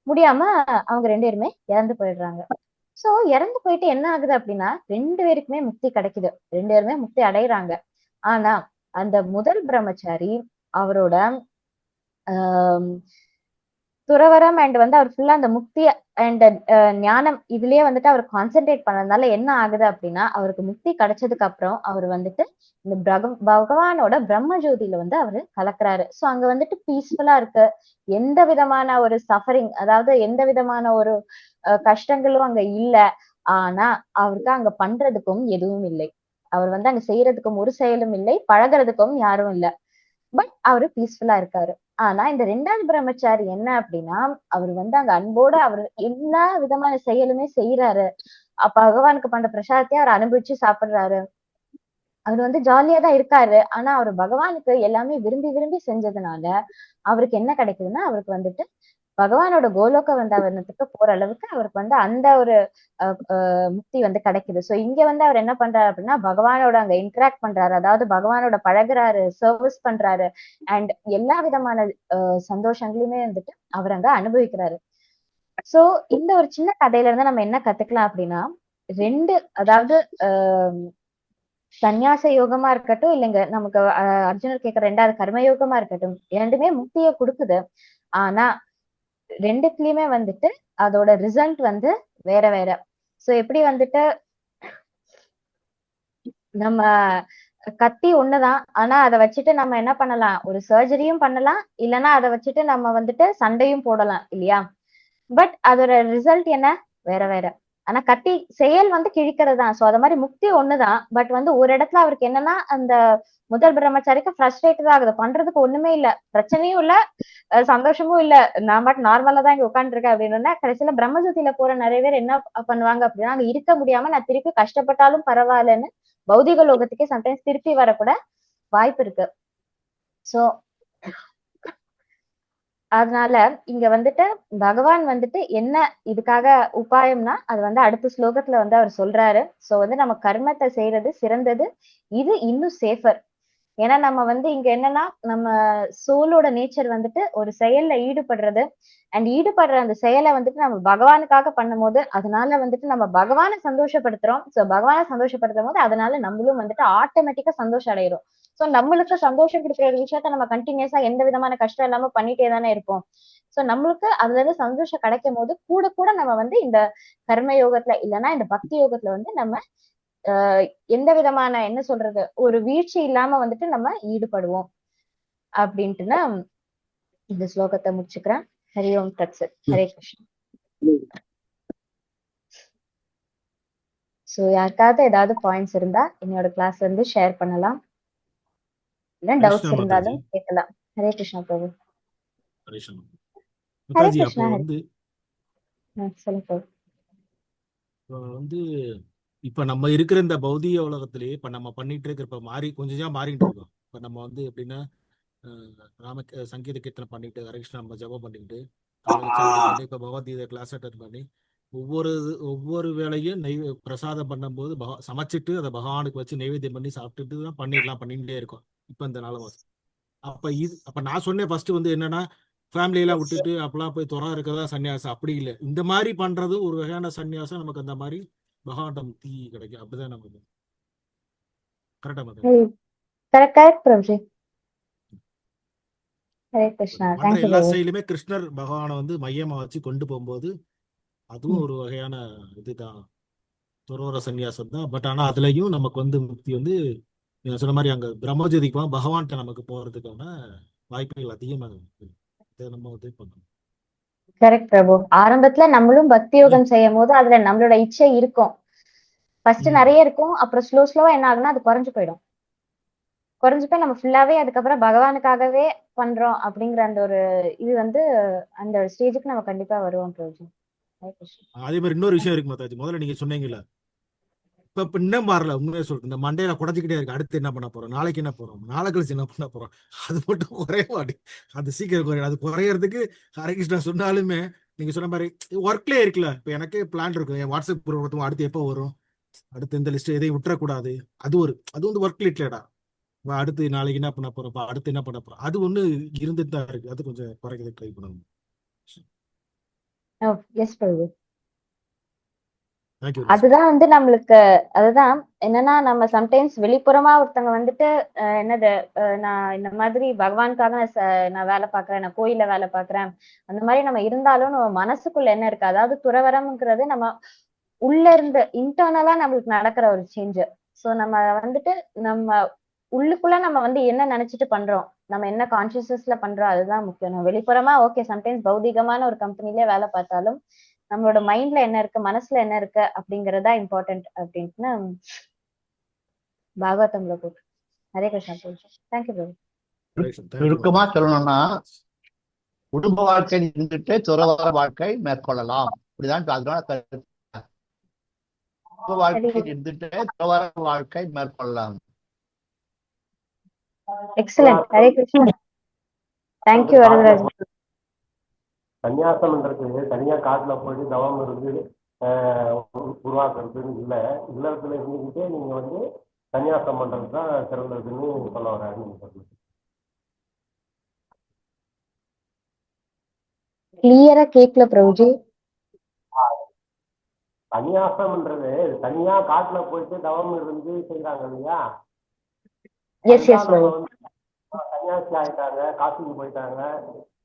முடியாம அவங்க 2 பேருமே இறந்து போயிடுறாங்க. சோ இறந்து போயிட்டு என்ன ஆகுது அப்படின்னா 2 பேருக்குமே முக்தி கிடைக்குது, 2 பேருமே முக்தி அடையறாங்க. ஆனா அந்த முதல் பிரம்மச்சாரி அவரோட ஆஹ் துறவரம் அண்ட் வந்து அவர் ஃபுல்லா அந்த முக்தி அண்ட் ஞானம் இதுலயே வந்துட்டு அவர் கான்சென்ட்ரேட் பண்ணதுனால என்ன ஆகுது அப்படின்னா அவருக்கு முக்தி கிடைச்சதுக்கு அப்புறம் அவர் வந்துட்டு இந்த பகவானோட பிரம்ம ஜோதியில வந்து அவரு கலக்குறாரு. சோ அங்க வந்துட்டு பீஸ்ஃபுல்லா இருக்கு, எந்த விதமான ஒரு சஃபரிங், அதாவது எந்த விதமான ஒரு கஷ்டங்களும் அங்க இல்ல. ஆனா அவருக்கு அங்க பண்றதுக்கும் எதுவும் இல்லை, அவர் வந்து அங்க செய்யறதுக்கும் ஒரு செயலும் இல்லை, பழகுறதுக்கும் யாரும் இல்லை. பட் அவரு பீஸ்ஃபுல்லா இருக்காரு. ஆனா இந்த 2வது பிரம்மச்சாரி என்ன அப்படின்னா அவர் வந்து அங்க அன்போட அவர் எல்லா விதமான செயலுமே செய்யறாரு. அப்ப பகவானுக்கு பண்ற பிரசாதத்தையும் அவர் அனுபவிச்சு சாப்பிடுறாரு. அவர் வந்து ஜாலியா தான் இருக்காரு. ஆனா அவர் பகவானுக்கு எல்லாமே விரும்பி விரும்பி செஞ்சதுனால அவருக்கு என்ன கிடைக்குதுன்னா அவருக்கு வந்துட்டு பகவானோட கோலோக வந்தாவனத்துக்கு போற அளவுக்கு அவருக்கு வந்து அந்த ஒரு முக்தி வந்து கிடைக்குது. சோ இங்க வந்து அவர் என்ன பண்றாரு அப்படின்னா பகவானோட அங்க இன்டராக்ட் பண்றாரு, அதாவது பகவானோட பழகுறாரு, சர்வீஸ் பண்றாரு அண்ட் எல்லா விதமான சந்தோஷங்களையுமே வந்துட்டு அவர் அங்க அனுபவிக்கிறாரு. சோ இந்த ஒரு சின்ன கதையில இருந்து நம்ம என்ன கத்துக்கலாம் அப்படின்னா அதாவது சந்நியாச யோகமா இருக்கட்டும், இல்லைங்க நமக்கு அர்ஜுனர் கேட்கிற 2வது கர்மயோகமா இருக்கட்டும், இரண்டுமே முக்தியை கொடுக்குது. ஆனா 2த்துலயுமே வந்துட்டு அதோட ரிசல்ட் வந்து வேற வேற. சோ எப்படி வந்துட்டு நம்ம கத்தி ஒண்ணுதான், ஆனா அதை வச்சுட்டு நம்ம என்ன பண்ணலாம், ஒரு சர்ஜரியும் பண்ணலாம், இல்லைன்னா அதை வச்சுட்டு நம்ம வந்துட்டு சண்டையும் போடலாம் இல்லையா. பட் அதோட ரிசல்ட் என்ன வேற வேற. ஆனா கத்தி செயல் வந்து கிழிக்கிறது தான். சோ அது மாதிரி முக்தி ஒண்ணுதான். பட் வந்து ஒரு இடத்துல அவருக்கு என்னன்னா அந்த முதல் பிரம்மச்சாரிக்கு ஃப்ரஸ்ட்ரேட்டட் ஆகுது, பண்றதுக்கு ஒண்ணுமே இல்ல, பிரச்சனையும் இல்ல, சந்தோஷமும் இல்ல, நான் மட்டும் நார்மலா தான் இங்க உட்காந்துருக்கேன் அப்படின்னு. கடைசியில பிரம்மஜோதியில போற நிறைய பேர் என்ன பண்ணுவாங்க அப்படின்னா அங்க இருக்க முடியாம நான் திருப்பி கஷ்டப்பட்டாலும் பரவாயில்லன்னு பௌதிக லோகத்துக்கே சம்டைம்ஸ் திருப்பி வரக்கூட வாய்ப்பு இருக்கு. சோ அதனால இங்க வந்துட்டு பகவான் வந்துட்டு என்ன இதுக்காக உபாயம்னா அது வந்து அடுத்த ஸ்லோகத்துல வந்து அவர் சொல்றாரு. சோ வந்து நம்ம கர்மத்தை செய்யறது சிறந்தது, இது இன்னும் சேஃபர். ஏன்னா நம்ம வந்து இங்க என்னன்னா நம்ம சோலோட நேச்சர் வந்துட்டு ஒரு செயல்ல ஈடுபடுறது அண்ட் ஈடுபடுற அந்த செயலை வந்துட்டு நம்ம பகவானுக்காக பண்ணும் போது அதனால வந்துட்டு நம்ம பகவானை சந்தோஷப்படுத்துறோம். சோ பகவானை சந்தோஷப்படுத்தும் போது அதனால நம்மளும் வந்துட்டு ஆட்டோமேட்டிக்கா சந்தோஷம் அடைகிறோம். சோ நம்மளுக்கு சந்தோஷம் கொடுக்குற ஒரு விஷயத்த நம்ம கண்டினியூஸா எந்த விதமான கஷ்டம் இல்லாம பண்ணிட்டே தானே இருப்போம். சோ நம்மளுக்கு அதுல இருந்து சந்தோஷம் கிடைக்கும் போது கூட கூட நம்ம வந்து இந்த கர்ம யோகத்துல இல்லைன்னா இந்த பக்தி யோகத்துல வந்து நம்ம எந்த விதமான என்ன சொல்றது ஒரு வீழ்ச்சி இல்லாம வந்துட்டு நம்ம ஈடுபடுவோம் அப்படின்ட்டுனா இந்த ஸ்லோகத்தை முடிச்சுக்கிறேன். ஹரி ஓம் தத் சத். ஹரே கிருஷ்ணா. சோ யாருக்காவது ஏதாவது பாயிண்ட்ஸ் இருந்தா என்னோட கிளாஸ்ல இருந்து ஷேர் பண்ணலாம், இல்ல டவுட்ஸ் இருந்தாலும் கேட்கலாம். ஹரே கிருஷ்ணா பிரபு. ஹரே கிருஷ்ணா. சொல்லுங்க வந்து இப்ப நம்ம இருக்கிற இந்த பௌதிக உலகத்திலேயே இப்ப நம்ம பண்ணிட்டு இருக்கிற இப்ப கொஞ்சம் மாறிட்டு இருக்கோம். இப்ப நம்ம வந்து எப்படின்னா சங்கீத கீர்த்தனை பண்ணிட்டு ஹரிகிருஷ்ணா நம்ம ஜபம் பண்ணிக்கிட்டு இப்ப பகவத்கீதை கிளாஸ் அட்டன் பண்ணி ஒவ்வொரு வேளையும் பிரசாதம் பண்ணும்போது சமைச்சிட்டு அதை பகவானுக்கு வச்சு நைவேத்தியம் பண்ணி சாப்பிட்டுட்டு தான் பண்ணிட்டே இருக்கோம் இப்ப இந்த நாளவாசம். அப்ப நான் சொன்னேன் ஃபர்ஸ்ட் வந்து என்னன்னா ஃபேமிலியெல்லாம் விட்டுட்டு அப்பெல்லாம் போய் துறா இருக்கிறதா சன்னியாசம், அப்படி இல்லை. இந்த மாதிரி பண்றது ஒரு வகையான சன்னியாசம், நமக்கு அந்த மாதிரி பகவான்கிட்ட முக்தி கிடைக்கும். அப்படிதான் நமக்கு எல்லா செயலுமே கிருஷ்ணர் பகவானை வந்து மையமா வச்சு கொண்டு போகும்போது அதுவும் ஒரு வகையான இதுதான், துறவர சன்னியாசம் தான். பட் ஆனா அதுலயும் நமக்கு வந்து முக்தி வந்து சொன்ன மாதிரி அங்க பிரம்மஜோதிக்கு பகவான்கிட்ட நமக்கு போறதுக்கான வாய்ப்புகள் அதிகமாக இருக்கு. நம்ம வந்து பண்ணணும். கரெக்ட் பிரபு. ஆரம்பத்துல நம்மளும் பக்தி யோகம் செய்யும் போது அதுல நம்மளோட இச்சை இருக்கும், ஃபர்ஸ்ட் நிறைய இருக்கும், அப்புறம் ஸ்லோவா என்ன ஆகுனா அது குறைஞ்சு போய் நம்ம ஃபுல்லாவே அதுக்கப்புறம் பகவானுக்காகவே பண்றோம் அப்படிங்கிற அந்த ஒரு இது வந்து அந்த ஸ்டேஜுக்கு நம்ம கண்டிப்பா வருவோம் பிரபு. அதே மாதிரி இன்னொரு விஷயம் இருக்கு மாதாஜி, முதல்ல நீங்க சொன்னீங்கல்ல இப்ப இன்னும் மாறல, உண்மையை சொல்றேன், இந்த மண்டையில குறைஞ்சிக்கிட்டே இருக்கு. அடுத்து என்ன பண்ண போறோம், நாளைக்கு என்ன போறோம், நாளை கழிச்சு என்ன பண்ண போறோம், அது மட்டும் குறைய மாட்டேன். அது சீக்கிரம் குறையும். அது குறையறதுக்கு ஹரிகிருஷ்ணா சொன்னாலுமே நீங்க சொன்ன மாதிரி ஒர்க்லயே இருக்குல்ல. இப்ப எனக்கே பிளான் இருக்கும், என் வாட்ஸ்அப் குரூப் அடுத்து எப்போ வரும், அடுத்து இந்த லிஸ்ட் எதையும் விட்டுறக்கூடாது. அது வந்து ஒர்க் ரிலேட்டடா அடுத்து நாளைக்கு என்ன பண்ண போறோம், அடுத்து என்ன பண்ண போறோம், அது ஒண்ணு இருந்துட்டு தான் இருக்கு. அது கொஞ்சம் குறைக்க ட்ரை பண்ணணும். எஸ் பிரபு. தேங்க்யூ. அதுதான் வந்து நம்மளுக்கு அதுதான் என்னன்னா, நம்ம சம்டைம்ஸ் வெளிப்புறமா ஒருத்தவங்க வந்துட்டு என்னது நான் இந்த மாதிரி பகவானுக்காக நான் வேலை பார்க்கறேன், நான் கோயில்ல வேலை பார்க்கறேன், அந்த மாதிரி நம்ம இருந்தாலும் நம்ம மனசுக்குள்ள என்ன இருக்கு, அதாவது துறவரம்ங்கிறது நம்ம உள்ள இருந்து இன்டர்னலா நம்மளுக்கு நடக்கிற ஒரு சேஞ்ச். சோ நம்ம வந்துட்டு நம்ம உள்ளுக்குள்ள நம்ம வந்து என்ன நினைச்சிட்டு பண்றோம், நம்ம என்ன கான்சியஸ்ல பண்றோம், அதுதான் முக்கியம். நம்ம வெளிப்புறமா ஓகே சம்டைம்ஸ் பௌதிகமான ஒரு கம்பெனிலே வேலை பார்த்தாலும் நம்மளோட மைண்ட்ல என்ன இருக்கு, மனசுல என்ன இருக்கு அப்படிங்கறதா இம்பார்ட்டன்ட் அப்படின்ட்டு பாகவதம்ல போட்டு. ஹரே கிருஷ்ணா பிரபு. தேங்க்யூ பிரபு. சுருக்கமா சொல்லணும்னா, குடும்ப வாழ்க்கை இருந்துட்டு துறவற வாழ்க்கை மேற்கொள்ளலாம். இப்படிதான் அதனால குடும்ப வாழ்க்கை இருந்துட்டு துறவற வாழ்க்கை மேற்கொள்ளலாம். எக்ஸலென்ட். ஹரே கிருஷ்ணா. தேங்க்யூ வரதராஜ். சன்னியாசம்ன்றது தனியா காட்டுல போயிட்டு தவம் இருந்து உருவாக்குறதுன்னு இல்லை. இல்லறத்துல இருந்துக்கிட்டே நீங்க வந்து சன்னியாசம் பண்றது தான் சிறந்ததுன்னு சொல்ல வர்றாங்க. கிளியரா கேக்கல பிரபுஜி. சன்னியாசம்ன்றது தனியா காட்டுல போயிட்டு தவம் இருந்து செய்யறாங்க இல்லையா? எஸ் எஸ் பிரபு. சன்னியாசி ஆயிட்டாங்க, காசிக்கு போயிட்டாங்க,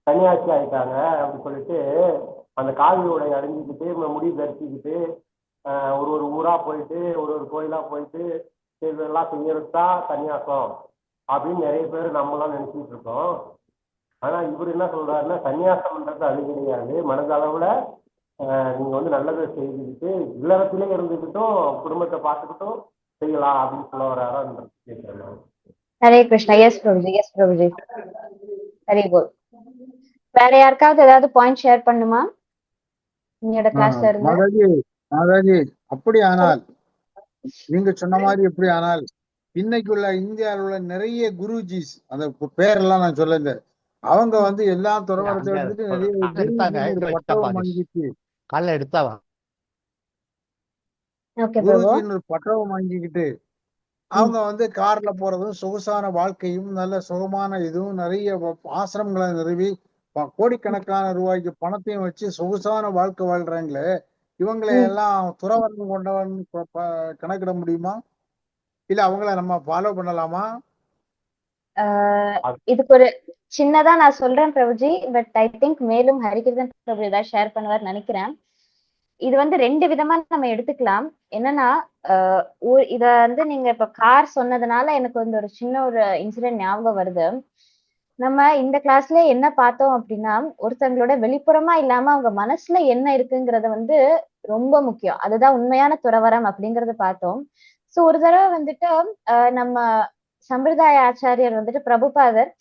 சன்னியாசி ஆயிட்டாங்க அப்படின்னு சொல்லிட்டு அந்த காவி உடை அடைஞ்சிக்கிட்டு முடி தரிசிக்கிட்டு ஒரு ஒரு ஊரா போயிட்டு ஒரு ஒரு கோயிலா போயிட்டு இதெல்லாம் செய்யறது தான் சன்னியாசம் அப்படின்னு நிறைய பேர் நம்மளாம் நினைச்சிட்டு இருக்கோம். ஆனா இவர் என்ன சொல்றாருன்னா, சன்னியாசம்ன்றது அது கிடையாது. மனதளவுல நீங்க வந்து நல்லதை செய்துக்கிட்டு இல்லறத்திலே இருந்துக்கிட்டும் குடும்பத்தை பார்த்துக்கிட்டும் செய்யலாம் அப்படின்னு சொல்ல வராரான்னு கேட்கிறேன். Hare Krishna. Yes Prabhuji. Yes Prabhuji. Very good. வேற யாருக்காவது ஏதாவது பாயிண்ட் ஷேர் பண்ணுமா உங்களோட கிளாஸ்ல இருந்து? மாதாஜி அப்படி ஆனால் நீங்க சொன்ன மாதிரி எப்படி ஆனால் இன்னைக்குள்ள இந்தியாவில் உள்ள நிறைய குருஜிஸ், அந்த பேரெல்லாம் நான் சொல்லுங்க, அவங்க வந்து எல்லா துறவரத்தை எடுத்துட்டு நிறைய பட்டவம் வாங்கிட்டு காலைல எடுத்தாவா குருஜின்னு ஒரு பட்டவம் வாங்கிக்கிட்டு அவங்க வந்து கார்ல போறதும் சொகுசான வாழ்க்கையும் நல்ல சுகமான இதுவும் நிறைய ஆசிரமங்களை நிறுவி கோடிக்கணக்கான ரூபாய்க்கு பணத்தையும் வச்சு சொகுசான வாழ்க்கை வாழ்றாங்களே, இவங்களை எல்லாம் துறவரம் கொண்டவன் கணக்கிட முடியுமா? இல்ல அவங்கள நம்ம ஃபாலோ பண்ணலாமா? இதுக்கு ஒரு சின்னதா நான் சொல்றேன் பிரபுஜி. பட் ஐ திங்க் மேலும் ஹரிகிருஷ்ணன் பிரபு ஏதாவது ஷேர் பண்ணுவார் நினைக்கிறேன். இது வந்து ரெண்டு விதமா நம்ம எடுத்துக்கலாம். என்னன்னா இத வந்து நீங்க இப்ப கார் சொன்னதுனால எனக்கு வந்து ஒரு சின்ன ஒரு இன்சிடென்ட் ஞாபகம் வருது. நம்ம இந்த கிளாஸ்ல என்ன பார்த்தோம் அப்படின்னா, ஒருத்தங்களோட வெளிப்புறமா இல்லாம அவங்க மனசுல என்ன இருக்குங்கிறத வந்து ரொம்ப முக்கியம். அதுதான் உண்மையான துறவரம் அப்படிங்கறத பார்த்தோம். சோ ஒரு தடவை வந்துட்டு நம்ம சம்பிரதாய ஆச்சாரியர் வந்துட்டு பிரபுபாதர்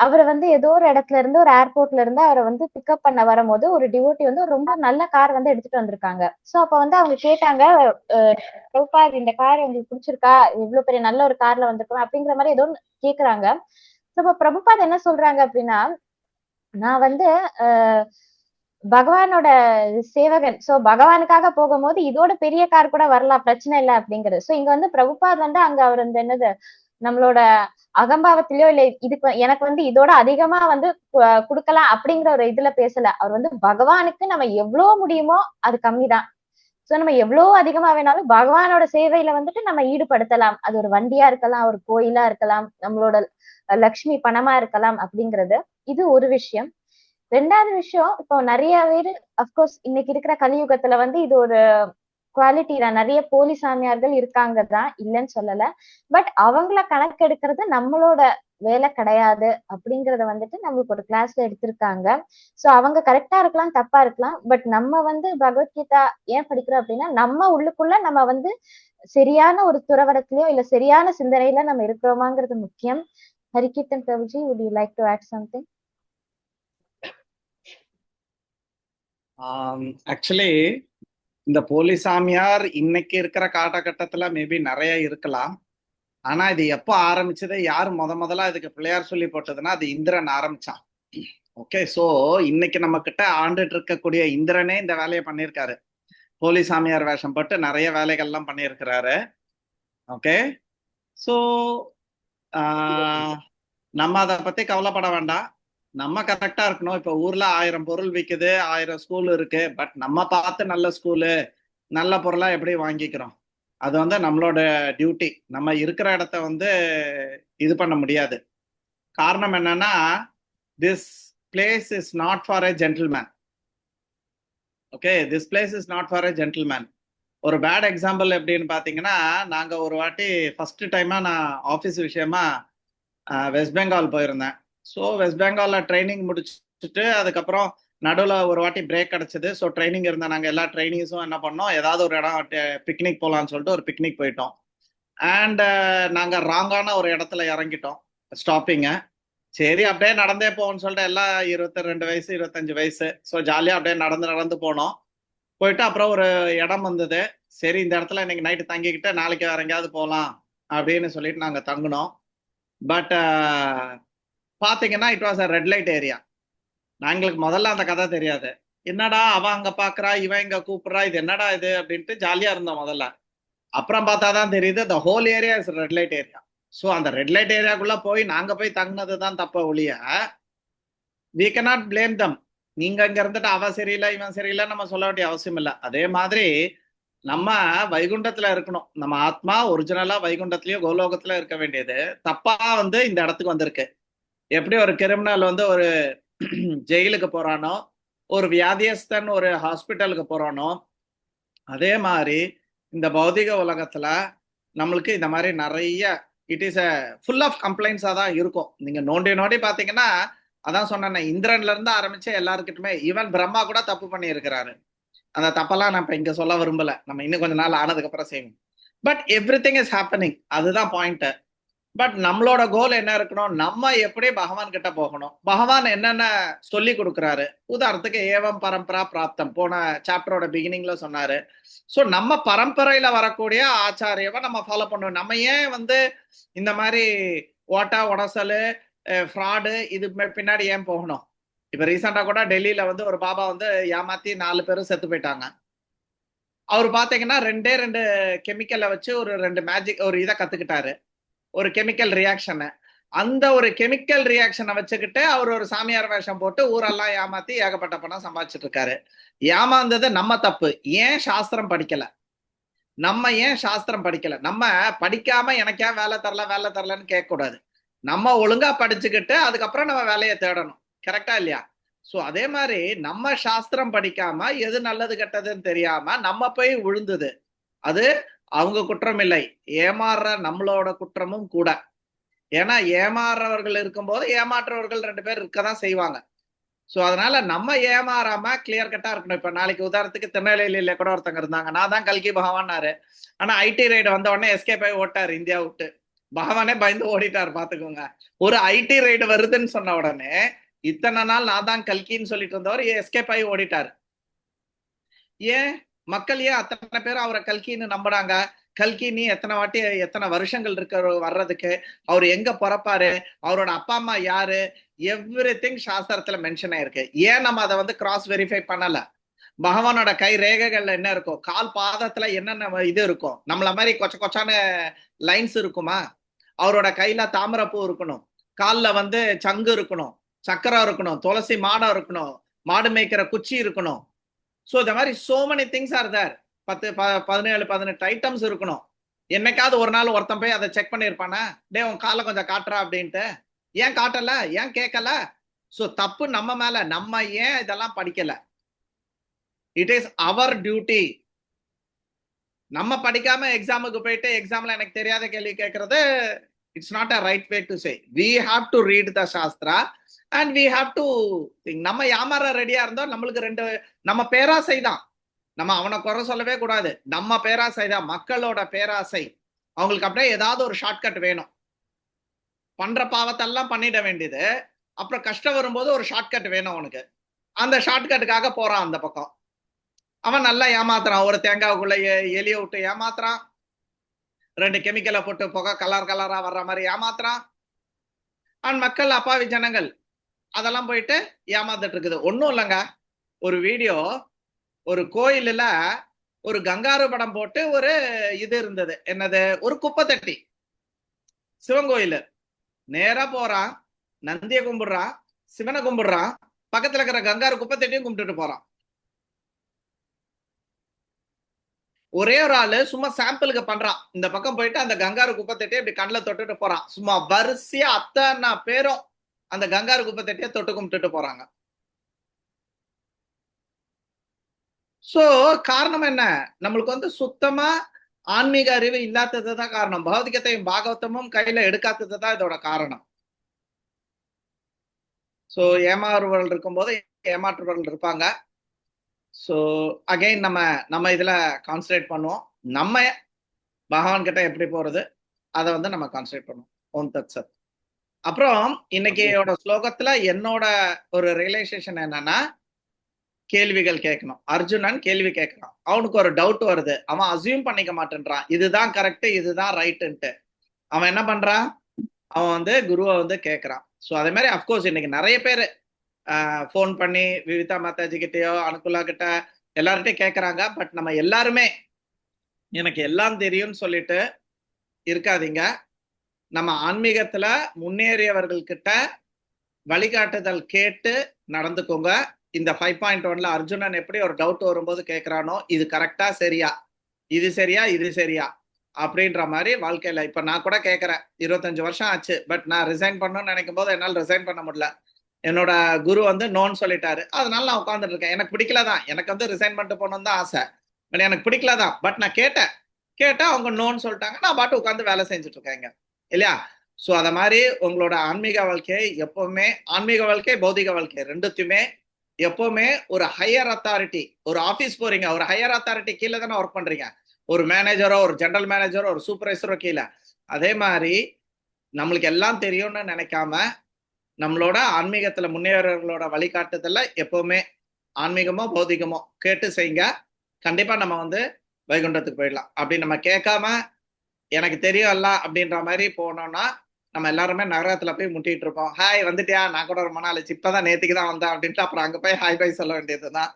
அவரை வந்து ஏதோ ஒரு இடத்துல இருந்து ஒரு ஏர்போர்ட்ல இருந்து அவரை வந்து பிக்கப் பண்ண வரும்போது ஒரு டிவோட்டி வந்து ரொம்ப நல்ல கார் வந்து எடுத்துட்டு வந்திருக்காங்க. சோ அப்ப வந்து அவங்க கேட்டாங்க, பிரபுபாத் இந்த கார் உங்களுக்கு பிடிச்சிருக்கா, இவ்வளவு பெரிய நல்ல ஒரு கார்ல வந்திருக்கோம் அப்படிங்கிற மாதிரி ஏதோ கேக்குறாங்க. இப்ப பிரபுபாத் என்ன சொல்றாங்க அப்படின்னா, நான் வந்து பகவானோட சேவகன், சோ பகவானுக்காக போகும்போது இதோட பெரிய கார் கூட வரலாம், பிரச்சனை இல்லை அப்படிங்கிறது. சோ இங்க வந்து பிரபுபாத் வந்து அங்க அவர் வந்து என்னது நம்மளோட அகம்பாவத்திலயோ இல்ல இதுக்கு எனக்கு வந்து இதோட அதிகமா வந்து கொடுக்கலாம் அப்படிங்கிற ஒரு இதுல பேசல. அவர் வந்து பகவானுக்கு நம்ம எவ்வளவு முடியுமோ அது கம்மிதான். சோ நம்ம எவ்வளவு அதிகமா வேணாலும் பகவானோட சேவையில வந்துட்டு நம்ம ஈடுபடுத்தலாம். அது ஒரு வண்டியா இருக்கலாம், ஒரு கோயிலா இருக்கலாம், நம்மளோட லக்ஷ்மி பணமா இருக்கலாம் அப்படிங்கிறது இது ஒரு விஷயம். ரெண்டாவது விஷயம், இப்போ நிறைய பேரு அப்கோர்ஸ் இன்னைக்கு இருக்கிற கலியுகத்துல வந்து இது ஒரு குவாலிட்டி தான். நிறைய போலி சாமியார்கள் இருக்காங்க தான், இல்லைன்னு சொல்லல. பட் அவங்கள கணக்கெடுக்கிறது நம்மளோட வேலை கிடையாது அப்படிங்கறத வந்துட்டு நம்மளுக்கு ஒரு கிளாஸ்ல எடுத்திருக்காங்க. சோ அவங்க கரெக்டா இருக்கலாம், தப்பா இருக்கலாம். பட் நம்ம வந்து பகவத்கீதா ஏன் படிக்கிறோம் அப்படின்னா, நம்ம உள்ளுக்குள்ள நம்ம வந்து சரியான ஒரு துறவரத்திலயோ இல்ல சரியான சிந்தனையில நம்ம இருக்கிறோமாங்கிறது முக்கியம். ஹரிகீர்த்தன் பிரபுஜி, would you like to add something? Actually இந்த போலி சாமியார் இன்னைக்கு இருக்கிற காலகட்டத்துல மேபி நிறைய இருக்கலாம். ஆனா இது எப்போ ஆரம்பிச்சது, யார் முதல்ல இதுக்கு பிள்ளையார் சொல்லி போட்டதுன்னா அது இந்திரன் ஆரம்பிச்சான். ஓகே, சோ இன்னைக்கு நம்ம கிட்ட ஆண்டுட்டு இருக்கக்கூடிய இந்திரனே இந்த வேலையை பண்ணியிருக்காரு. போலி சாமியார் வேஷம் போட்டு நிறைய வேலைகள்லாம் பண்ணியிருக்கிறாரு. ஓகே, ஸோ நம்ம அதை பத்தி கவலைப்பட வேண்டாம். நம்ம கரெக்டா இருக்கணும். இப்ப ஊர்ல 1000 பொருள் விக்குது, 1000 ஸ்கூல் இருக்கு. பட் நம்ம பார்த்து நல்ல ஸ்கூலு நல்ல பொருளா எப்படி வாங்கிக்கிறோம்? அது வந்து நம்மளோட டியூட்டி. நம்ம இருக்கிற இடத்த வந்து இது பண்ண முடியாது. காரணம் என்னன்னா, this place is not for a gentleman. Okay, this place is not for a gentleman. ஒரு பேட் எக்ஸாம்பிள் எப்படின்னு பாத்தீங்கன்னா, நாங்க ஒரு வாட்டி ஃபர்ஸ்ட் டைமா நான் ஆஃபீஸ் விஷயமா வெஸ்ட் பெங்கால் போயிருந்தேன். ஸோ வெஸ்ட் பெங்கால்ல ட்ரைனிங் முடிச்சுட்டு அதுக்கப்புறம் நடுவில் ஒரு வாட்டி பிரேக் கிடைச்சது. ஸோ ட்ரைனிங் இருந்த நாங்கள் எல்லா ட்ரைனிங்ஸும் என்ன பண்ணோம், ஏதாவது ஒரு இடம் பிக்னிக் போகலான்னு சொல்லிட்டு ஒரு பிக்னிக் போயிட்டோம். அண்ட் நாங்கள் ராங்கான ஒரு இடத்துல இறங்கிட்டோம் ஸ்டாப்பிங்க. சரி அப்படியே நடந்தே போவோம்னு சொல்லிட்டு எல்லாம் 22 வயசு 25 வயசு. ஸோ ஜாலியாக அப்படியே நடந்து போனோம். போயிட்டு அப்புறம் ஒரு இடம் வந்தது. சரி இந்த இடத்துல இன்னைக்கு நைட்டு தங்கிக்கிட்டு நாளைக்கு வேற எங்கேயாவது போகலாம் அப்படின்னு சொல்லிட்டு நாங்கள் தங்கினோம். பட் பாத்தீங்கன்னா it was a red light area. எங்களுக்கு முதல்ல அந்த கதை தெரியாது. என்னடா அவன் அங்க பாக்குறா, இவன் இங்க கூப்பிடுறா, இது என்னடா இது அப்படின்ட்டு ஜாலியா இருந்தோம் முதல்ல. அப்புறம் பார்த்தாதான் தெரியுது the whole area is red light area. So அந்த ரெட் லைட் ஏரியாக்குள்ள போய் நாங்க போய் தங்கினது தான் தப்ப ஒழிய வி கேனாட் பிளேம் தம். நீங்க இங்க இருந்துட்டு அவன் சரியில்லை இவன் சரியில்லை நம்ம சொல்ல வேண்டிய அவசியம் இல்லை. அதே மாதிரி நம்ம வைகுண்டத்துல இருக்கணும். நம்ம ஆத்மா ஒரிஜினலா வைகுண்டத்திலயும் கோலோகத்துல இருக்க வேண்டியது தப்பா வந்து இந்த இடத்துக்கு வந்திருக்கு. எப்படி ஒரு கிரிமினல் வந்து ஒரு ஜெயிலுக்கு போறானோ, ஒரு வியாதியஸ்தன் ஒரு ஹாஸ்பிட்டலுக்கு போறானோ, அதே மாதிரி இந்த பௌதிக உலகத்துல நம்மளுக்கு இந்த மாதிரி நிறைய இட் இஸ் ஃபுல் ஆஃப் கம்ப்ளைண்ட்ஸா தான் இருக்கும். நீங்க நோண்டி பாத்தீங்கன்னா அதான் சொன்னேன், இந்திரன்ல இருந்து ஆரம்பிச்சு எல்லாருக்கிட்டுமே ஈவன் பிரம்மா கூட தப்பு பண்ணி இருக்கிறாரு. அந்த தப்பெல்லாம் நான் இப்ப இங்க சொல்ல விரும்பல, நம்ம இன்னும் கொஞ்ச நாள் ஆனதுக்கு அப்புறம் செய்யணும். But every thing is happening, அதுதான் பாயிண்ட். பட் நம்மளோட கோல் என்ன இருக்கணும், நம்ம எப்படி பகவான் கிட்ட போகணும், பகவான் என்னென்ன சொல்லி கொடுக்குறாரு. உதாரணத்துக்கு ஏவம் பரம்பரா பிராப்தம் போன சாப்டரோட பிகினிங்ல சொன்னாரு. ஸோ நம்ம பரம்பரையில வரக்கூடிய ஆச்சாரியவை நம்ம ஃபாலோ பண்ணுவோம். நம்ம ஏன் வந்து இந்த மாதிரி ஓட்டா உடசல் ஃப்ராடு இது பின்னாடி ஏன் போகணும்? இப்ப ரீசெண்டா கூட டெல்லியில வந்து ஒரு பாபா வந்து ஏமாத்தி 4 பேரும் செத்து போயிட்டாங்க. அவர் பாத்தீங்கன்னா 2 கெமிக்கலை வச்சு ஒரு 2 மேஜிக் ஒரு இதை கத்துக்கிட்டாரு, ஒரு கெமிக்கல் ரியாக்ஷனை. அந்த ஒரு கெமிக்கல் ரியாக்ஷனை வச்சுக்கிட்டு அவர் ஒரு சாமியார் வேஷம் போட்டு ஊரெல்லாம் ஏமாத்தி ஏகப்பட்ட பணம் சம்பாதிச்சுட்டு இருக்காரு. ஏமாந்தது நம்ம தப்பு. ஏன் சாஸ்திரம் படிக்கல? நம்ம ஏன் சாஸ்திரம் படிக்கல? நம்ம படிக்காம எனக்கே வேலை தரலன்னு கேட்க கூடாது. நம்ம ஒழுங்கா படிச்சுக்கிட்டு அதுக்கப்புறம் நம்ம வேலையை தேடணும். கரெக்டா இல்லையா? சோ அதே மாதிரி நம்ம சாஸ்திரம் படிக்காம எது நல்லது கெட்டதுன்னு தெரியாம நம்ம போய் விழுந்தது, அது அவங்க குற்றம் இல்லை, ஏமாறுற நம்மளோட குற்றமும் கூட. ஏன்னா ஏமாறுறவர்கள் இருக்கும்போது ஏமாற்றுறவர்கள் 2 பேர் இருக்கதான் செய்வாங்க. சோ அதனால நம்ம ஏமாறாம கிளியர் கட்டா இருக்கணும். இப்ப நாளைக்கு உதாரணத்துக்கு திருநெல்வேலியில கூட ஒருத்தங்க இருந்தாங்க, நான் தான் கல்கி பகவான்னாரு. ஆனா ஐடி ரைடு வந்த உடனே எஸ்கேப் ஆகி ஓட்டாரு இந்தியா விட்டு. பகவானே பயந்து ஓடிட்டாரு பாத்துக்கோங்க. ஒரு ஐடி ரைடு வருதுன்னு சொன்ன உடனே இத்தனை நாள் நான் தான் கல்கின்னு சொல்லிட்டு இருந்தவர் எஸ்கேப் ஆகி ஓடிட்டாரு. ஏன் மக்கள் ஏன் அத்தனை பேர் அவரை கல்கின்னு நம்புறாங்க? கல்கி நீ எத்தனை வருஷங்கள் இருக்க வர்றதுக்கு, அவர் எங்க பிறப்பாரு, அவரோட அப்பா அம்மா யாரு, எவ்ரிதிங் சாஸ்திரத்துல மென்ஷன் ஆயிருக்கு. ஏன் நம்ம அதை வந்து கிராஸ் வெரிஃபை பண்ணல? பகவானோட கை ரேகைகள்ல என்ன இருக்கும், கால் பாதத்துல என்னென்ன இது இருக்கும், நம்மள மாதிரி கொச்சான லைன்ஸ் இருக்குமா? அவரோட கையில தாமரைப்பூ இருக்கணும், கால்ல வந்து சங்கு இருக்கணும், சக்கரம் இருக்கணும், துளசி மாடம் இருக்கணும், மாடு மேய்க்கிற குச்சி இருக்கணும். ஸோ இந்த மாதிரி so many things are there. 17-18 items இருக்கணும். என்னைக்காவது ஒரு நாள் ஒருத்தன் போய் அதை செக் பண்ணியிருப்பானா, டே உன் காலை கொஞ்சம் காட்டுறா அப்படின்ட்டு? ஏன் காட்டல? ஏன் கேட்கல? ஸோ தப்பு நம்ம மேல. நம்ம ஏன் இதெல்லாம் படிக்கல? It is our duty. நம்ம படிக்காம எக்ஸாமுக்கு போயிட்டு எக்ஸாம்ல எனக்கு தெரியாத கேள்வி கேட்கறது it's not a right way to say. We have to read the shastra and we have to think. நம்ம ஏமாற ரெடியா இருந்தோம். நம்மளுக்கு நம்ம பேராசை தான். நம்ம அவனை குறை சொல்லவே கூடாது. நம்ம பேராசை தான், மக்களோட பேராசை. அவங்களுக்கு அப்படியே ஏதாவது ஒரு ஷார்ட்கட் வேணும். பண்ற பாவத்தெல்லாம் பண்ணிட வேண்டியது, அப்புறம் கஷ்டம் வரும்போது ஒரு ஷார்ட்கட் வேணும் அவனுக்கு. அந்த ஷார்ட்கட்டுக்காக போறான் அந்த பக்கம். அவன் நல்லா ஏமாத்துறான். ஒரு தேங்காவுக்குள்ள எலிய விட்டு ஏமாத்துறான், 2 கெமிக்கலை போட்டு புகை கலரா வர்ற மாதிரி ஏமாத்துறான். அண்ட் மக்கள் அப்பாவி ஜனங்கள் அதெல்லாம் போயிட்டு ஏமாந்துட்டு இருக்குது. ஒன்றும் இல்லைங்க, ஒரு வீடியோ, ஒரு கோயிலில் ஒரு கங்காரு படம் போட்டு ஒரு இது இருந்தது. என்னது? ஒரு குப்பை தட்டி. சிவன் கோயில் நேரா போறான், நந்தியை கும்பிடுறான், சிவனை கும்பிடுறான், பக்கத்துல இருக்கிற கங்காரு குப்பை தட்டியும் கும்பிட்டுட்டு போறான். ஒரே ஒரு ஆளு சும்மா சாம்பிளுக்கு பண்றான். இந்த பக்கம் போயிட்டு அந்த கங்காரு குப்பை தட்டியை இப்படி கண்ணில் தொட்டுட்டு போறான். சும்மா வரிசையா அத்தனை பேரும் அந்த கங்காரு குப்பை தட்டியை தொட்டு கும்பிட்டுட்டு போறாங்க. சோ காரணம் என்ன? நம்மளுக்கு வந்து சுத்தமா ஆன்மீக அறிவு இல்லாததுதான் காரணம். பகவத்கீதையும் பாகவதமும் கையில எடுக்காததுதான் இதோட காரணம். சோ ஏமாறுவர்கள் இருக்கும்போது ஏமாற்றுவர்கள் இருப்பாங்க. ஸோ அகைன் நம்ம இதுல கான்சன்ட்ரேட் பண்ணுவோம். நம்ம பகவான் கிட்ட எப்படி போறது அதை வந்து நம்ம கான்சன்ட்ரேட் பண்ணுவோம். ஓம் தத் சத். அப்புறம் இன்னைக்கோட ஸ்லோகத்துல என்னோட ஒரு ரியலைசேஷன் என்னன்னா, கேள்விகள் கேட்கணும். அர்ஜுனன் கேள்வி கேட்கறான். அவனுக்கு ஒரு டவுட் வருது. அவன் அசியூம் பண்ணிக்க மாட்டேன்றான் இதுதான் கரெக்ட் இதுதான் ரைட்டுன்ட்டு. அவன் என்ன பண்றான்? அவன் வந்து குருவை வந்து கேட்கறான். ஸோ அதே மாதிரி அஃப்கோர்ஸ் இன்னைக்கு நிறைய பேர் ஃபோன் பண்ணி விவிதா மாதாஜி கிட்டயோ அனுகுலா கிட்ட எல்லார்கிட்டையும் கேட்கறாங்க. பட் நம்ம எல்லாருமே எனக்கு எல்லாம் தெரியும்னு சொல்லிட்டு இருக்காதீங்க. நம்ம ஆன்மீகத்துல முன்னேறியவர்கள் கிட்ட வழிகாட்டுதல் கேட்டு நடந்துக்கோங்க. இந்த 5.1ல அர்ஜுனன் எப்படி ஒரு டவுட் வரும்போது கேட்கிறானோ, இது கரெக்டா சரியா, இது சரியா, இது சரியா அப்படின்ற மாதிரி வாழ்க்கையில இப்ப நான் கூட கேட்கறேன். 25 வருஷம் ஆச்சு. பட் நான் ரிசைன் பண்ணணும்னு நினைக்கும் போது என்னால் ரிசைன் பண்ண முடியல. என்னோட குரு வந்து நோன்னு சொல்லிட்டாரு. அதனால நான் உட்காந்துட்டு இருக்கேன். எனக்கு பிடிக்கலதான். எனக்கு வந்து ரிசைன் பண்ணிட்டு போகணும்னு தான் ஆசை. பட் எனக்கு பிடிக்கலதான். பட் நான் கேட்டா அவங்க நோன்னு சொல்லிட்டாங்க. நான் பாட்டு உட்காந்து வேலை செஞ்சுட்டு இருக்கேங்க இல்லையா? சோ அத மாதிரி உங்களோட ஆன்மீக வாழ்க்கை எப்பவுமே, ஆன்மீக வாழ்க்கை பௌதிக வாழ்க்கை ரெண்டுத்தையுமே எப்பவுமே ஒரு ஹையர் அத்தாரிட்டி, ஒரு ஆபீஸ் போறீங்க, ஒரு ஹையர் அத்தாரிட்டி கீழே தானே ஒர்க் பண்றீங்க. ஒரு மேனேஜரோ, ஒரு ஜெனரல் மேனேஜரோ, ஒரு சூப்பர்வைசரோ கீழே. அதே மாதிரி நம்மளுக்கு எல்லாம் தெரியும்னு நினைக்காம நம்மளோட ஆன்மீகத்துல முன்னேறவர்களோட வழிகாட்டுதல்ல எப்பவுமே ஆன்மீகமோ பௌதிகமோ கேட்டு செய்யுங்க. கண்டிப்பா நம்ம வந்து வைகுண்டத்துக்கு போயிடலாம். அப்படி நம்ம கேட்காம எனக்கு தெரியும் எல்லாம் அப்படின்ற மாதிரி போனோம்னா நம்ம எல்லாருமே நகரத்துல போய் முட்டிட்டு இருப்போம். ஹாய் வந்துட்டியா, நான் கூட ரொம்ப நாள் ஆச்சு, இப்பதான் நேத்துக்கு தான் வந்தேன் அப்படின்ட்டு அப்புறம் அங்க போய் ஹாய் பை சொல்ல வேண்டியதுதான்.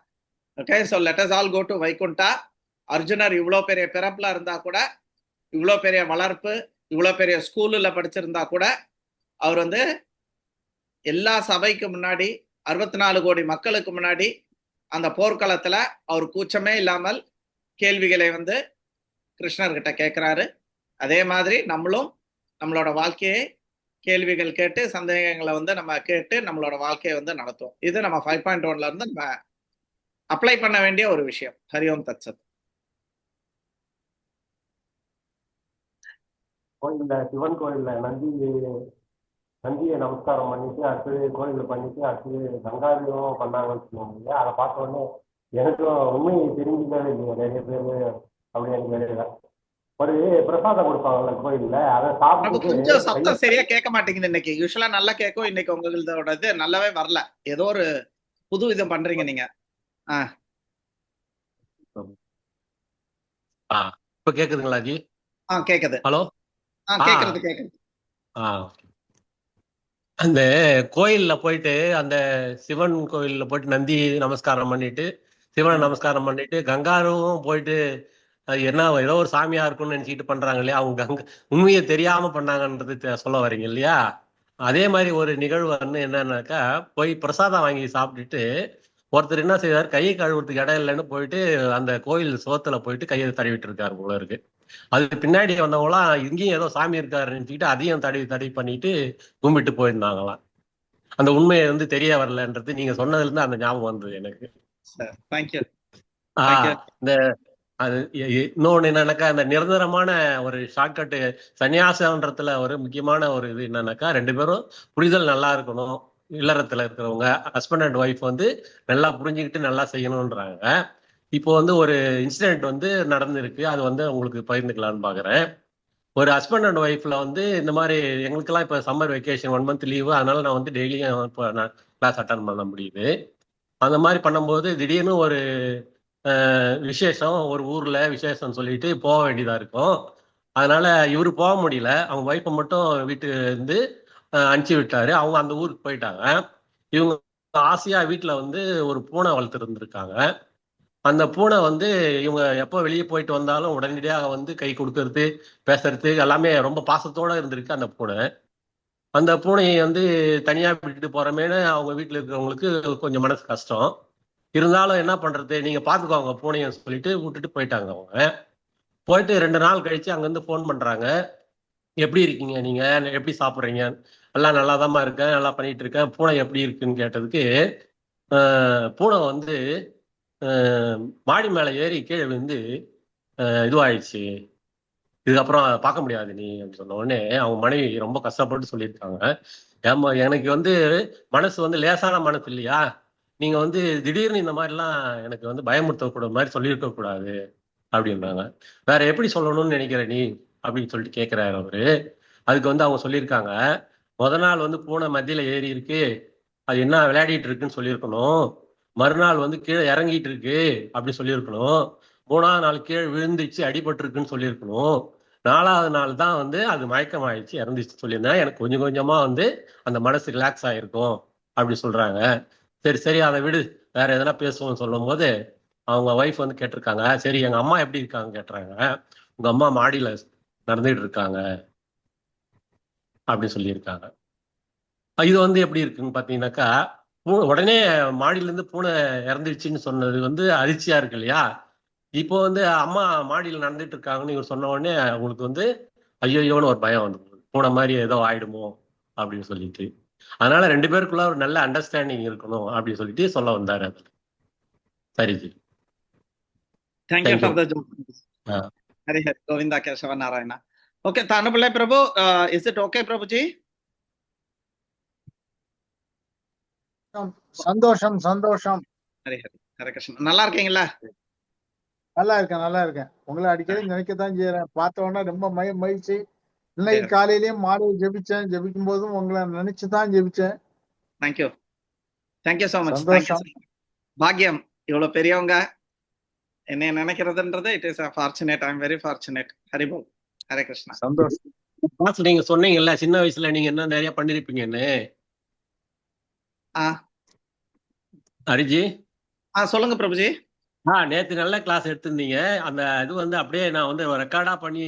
Okay, so let us all go to Vaikuntha. அர்ஜுனர் இவ்வளோ பெரிய பிறப்புல இருந்தா கூட, இவ்வளோ பெரிய வளர்ப்பு, இவ்வளோ பெரிய ஸ்கூல்ல படிச்சிருந்தா கூட, அவர் வந்து எல்லா சபைக்கு முன்னாடி 64 கோடி மக்களுக்கு முன்னாடி அந்த போர்க்களத்துல அவர் கூச்சமே இல்லாமல் கேள்விகளை வந்து கிருஷ்ணர்கிட்ட கேட்கிறாரு. அதே மாதிரி நம்மளும் நம்மளோட வாழ்க்கையை கேள்விகள் கேட்டு சந்தேகங்களை வந்து நம்ம கேட்டு நம்மளோட வாழ்க்கையை வந்து நடத்துவோம். இது நம்ம 5.1ல இருந்து நம்ம அப்ளை பண்ண வேண்டிய ஒரு விஷயம். ஹரிஓம் தத் சத். கோயில்ல, சிவன் கோயில்ல நந்தியை நமஸ்காரம் பண்ணிட்டு அடுத்தது கோயில்ல பண்ணிட்டு அடுத்தது கங்காதியும் பண்ணாங்கன்னு சொல்லுவாங்க. அதை பார்த்த உடனே எனக்கும் உண்மையை தெரிஞ்சுக்கவே இல்லையா நிறைய பேர் அப்படி எனக்கு தெரியல. ஒரு பிரசாதம் கொடுப்பாங்கல்ல கோயில்ல, அதை சாப்பிட்டு கொஞ்சம் சத்தம் சரியா கேட்க மாட்டேங்குது. இன்னைக்கு யூஸ்வலா நல்லா கேட்கும், இன்னைக்கு உங்களோட இது நல்லாவே வரல. ஏதோ ஒரு புது விதம் பண்றீங்க நீங்க. இப்ப கேக்குதுங்களா ஜி? கேக்குது. ஹலோ, கேக்குது. அந்த கோயில்ல போயிட்டு, அந்த சிவன் கோயில்ல போயிட்டு நந்தி நமஸ்காரம் பண்ணிட்டு, சிவனை நமஸ்காரம் பண்ணிட்டு, கங்காருவும் போயிட்டு என்ன ஏதோ ஒரு சாமியா இருக்கும்னு நினைச்சிட்டு பண்றாங்க இல்லையா? அவங்க உண்மையை தெரியாம பண்ணாங்கன்றது சொல்ல வரீங்க இல்லையா? அதே மாதிரி ஒரு நிகழ்வு வந்து என்னன்னாக்கா, போய் பிரசாதம் வாங்கி சாப்பிட்டுட்டு ஒருத்தர் என்ன செய்வார், கையை கழுவுறதுக்கு இடம் இல்லைன்னு போயிட்டு அந்த கோயில் சோத்துல போயிட்டு கையை தடவிட்டு இருக்காரு போல இருக்கு. அது பின்னாடி வந்தவங்களாம் இங்கேயும் ஏதோ சாமி இருக்காருன்னு நினைச்சுக்கிட்டு அதையும் தடவி பண்ணிட்டு கும்பிட்டு போயிருந்தாங்களாம். அந்த உண்மையை வந்து தெரிய வரலன்றது நீங்க சொன்னதுல இருந்து அந்த ஞாபகம் வந்தது எனக்கு. இந்த அது இன்னொன்னு என்னன்னாக்கா, அந்த நிரந்தரமான ஒரு ஷார்ட்கட்டு சன்னியாசன்றதுல ஒரு முக்கியமான ஒரு இது என்னன்னாக்கா, 2 பேரும் புரிதல் நல்லா இருக்கணும். இல்லறத்துல இருக்கிறவங்க ஹஸ்பண்ட் அண்ட் ஒய்ஃப் வந்து நல்லா புரிஞ்சுக்கிட்டு நல்லா செய்யணும்ன்றாங்க. இப்போ வந்து ஒரு இன்சிடென்ட் வந்து நடந்திருக்கு, அது வந்து உங்களுக்கு பகிர்ந்துக்கலான்னு பாக்குறேன். ஒரு ஹஸ்பண்ட் அண்ட் ஒய்ஃப்ல வந்து இந்த மாதிரி எங்களுக்கெல்லாம் இப்போ சம்மர் வெக்கேஷன் 1 மந்த் லீவு, அதனால நான் வந்து டெய்லியும் இப்போ கிளாஸ் அட்டன் பண்ண முடியுது. அந்த மாதிரி பண்ணும்போது திடீர்னு ஒரு விசேஷம், ஒரு ஊர்ல விசேஷம் சொல்லிட்டு போக வேண்டியதா இருக்கும். அதனால இவரு போக முடியல, அவங்க ஒய்ஃபை மட்டும் வீட்டுக்கு இருந்து அனுப்பிச்சு விட்டாரு. அவங்க அந்த ஊருக்கு போயிட்டாங்க. இவங்க ஆசையா வீட்டுல வந்து ஒரு பூனை வளர்த்து இருந்திருக்காங்க. அந்த பூனை வந்து இவங்க எப்போ வெளியே போயிட்டு வந்தாலும் உடனடியாக வந்து கை கொடுக்கறது, பேசுறது எல்லாமே ரொம்ப பாசத்தோட இருந்திருக்கு அந்த பூனை. அந்த பூனையை வந்து தனியா விட்டுட்டு போறமேனு அவங்க வீட்டுல இருக்கிறவங்களுக்கு கொஞ்சம் மனசு கஷ்டம். இருந்தாலும் என்ன பண்றது, நீங்க பாத்துக்கோங்க பூனையை சொல்லிட்டு விட்டுட்டு போயிட்டாங்க. அவங்க போயிட்டு 2 நாள் கழிச்சு அங்கிருந்து ஃபோன் பண்றாங்க, எப்படி இருக்கீங்க, நீங்க எப்படி சாப்பிட்றீங்க? எல்லாம் நல்லாதாம்மா இருக்கேன், நல்லா பண்ணிட்டு இருக்கேன். பூனை எப்படி இருக்குன்னு கேட்டதுக்கு பூனை வந்து மாடி மேல ஏறி கீழே விழுந்து இதுவாயிடுச்சு, இதுக்கப்புறம் பார்க்க முடியாது நீ அப்படின்னு சொன்ன உடனே அவங்க மனைவி ரொம்ப கஷ்டப்பட்டு சொல்லியிருக்காங்க, ஏமா எனக்கு வந்து மனசு வந்து லேசான மனசு இல்லையா, நீங்க வந்து திடீர்னு இந்த மாதிரிலாம் எனக்கு வந்து பயமுறுத்தக்கூட மாதிரி சொல்லியிருக்க கூடாது அப்படின்னாங்க. வேற எப்படி சொல்லணும்னு நினைக்கிற நீ அப்படின்னு சொல்லிட்டு கேட்கிறாரு அவரு. அதுக்கு வந்து அவங்க சொல்லியிருக்காங்க, நாள் வந்து பூனை மத்தியில ஏறி இருக்கு, அது என்ன விளையாடிட்டு இருக்குன்னு சொல்லியிருக்கணும். மறுநாள் வந்து கீழே இறங்கிட்டு இருக்கு அப்படி சொல்லியிருக்கணும். 3ஆவது நாள் கீழே விழுந்துச்சு அடிபட்டு இருக்குன்னு சொல்லியிருக்கணும். 4ஆவது நாள் தான் வந்து அது மயக்கம் ஆயிடுச்சு இறந்துச்சு சொல்லியிருந்தா எனக்கு கொஞ்சம் கொஞ்சமா வந்து அந்த மனசு ரிலாக்ஸ் ஆயிருக்கும் அப்படி சொல்றாங்க. சரி சரி அதை விடு, வேற எதனா பேசுவோம்னு சொல்லும் போது அவங்க ஒய்ஃப் வந்து கேட்டிருக்காங்க, சரி எங்க அம்மா எப்படி இருக்காங்க கேட்டுறாங்க. உங்க அம்மா மாடியில நடந்துட்டு இருக்காங்க அப்படி சொல்லியிருக்காங்க. இது வந்து எப்படி இருக்குன்னு பாத்தீங்கன்னாக்கா, உடனே மாடியில இருந்து பூனை இறந்துடுச்சுன்னு சொன்னது வந்து அதிர்ச்சியா இருக்கு இல்லையா. இப்போ வந்து அம்மா மாடியில நடந்துட்டு இருக்காங்கன்னு இவர் சொன்ன உடனே அவங்களுக்கு வந்து ஐயோன்னு ஒரு பயம் வந்து பூனை மாதிரி ஏதோ ஆயிடுமோ அப்படின்னு சொல்லிட்டு. அதனால 2 பேருக்குள்ள ஒரு நல்ல அண்டர்ஸ்டாண்டிங் இருக்கணும் அப்படின்னு சொல்லிட்டு சொல்ல வந்தாரு. சரி ஜி, thank you for the joke. Hari Hari Govinda Keshava Narayana. Okay Thanupillai பிரபு, இஸ் இட் ஓகே பிரபுஜி? சந்தோஷம் சந்தோஷம். ஹரி ஹரி ஹரே கிருஷ்ணா. நல்லா இருக்கீங்களா? நல்லா இருக்கேன் நல்லா இருக்கேன். உங்களை அடிக்கடி நினைக்கத்தான் செய்யறேன். பார்த்த உடனே ரொம்ப மகிழ்ச்சி. இன்னைக்கு காலையிலயும் மாலை ஜெபிச்சேன், ஜெபிக்கும் போதும் உங்களை நினைச்சுதான் ஜெபிச்சேன். Thank you thank you so much. சந்தோஷம். பாக்கியம் இவ்வளவு பெரியவங்க என்ன நினைக்கிறதுன்றது it is fortunate. I am very fortunate. ஹரிபோல் ஹரே கிருஷ்ணா. சந்தோஷம். நீங்க சொன்னீங்கல்ல சின்ன வயசுல நீங்க என்ன நிறைய பண்ணிருப்பீங்கன்னு. ஹரிஜி சொல்லுங்க பிரபுஜி. நேத்து நல்ல கிளாஸ் எடுத்திருந்தீங்க. அந்த இது வந்து அப்படியே நான் வந்து ரெக்கார்டா பண்ணி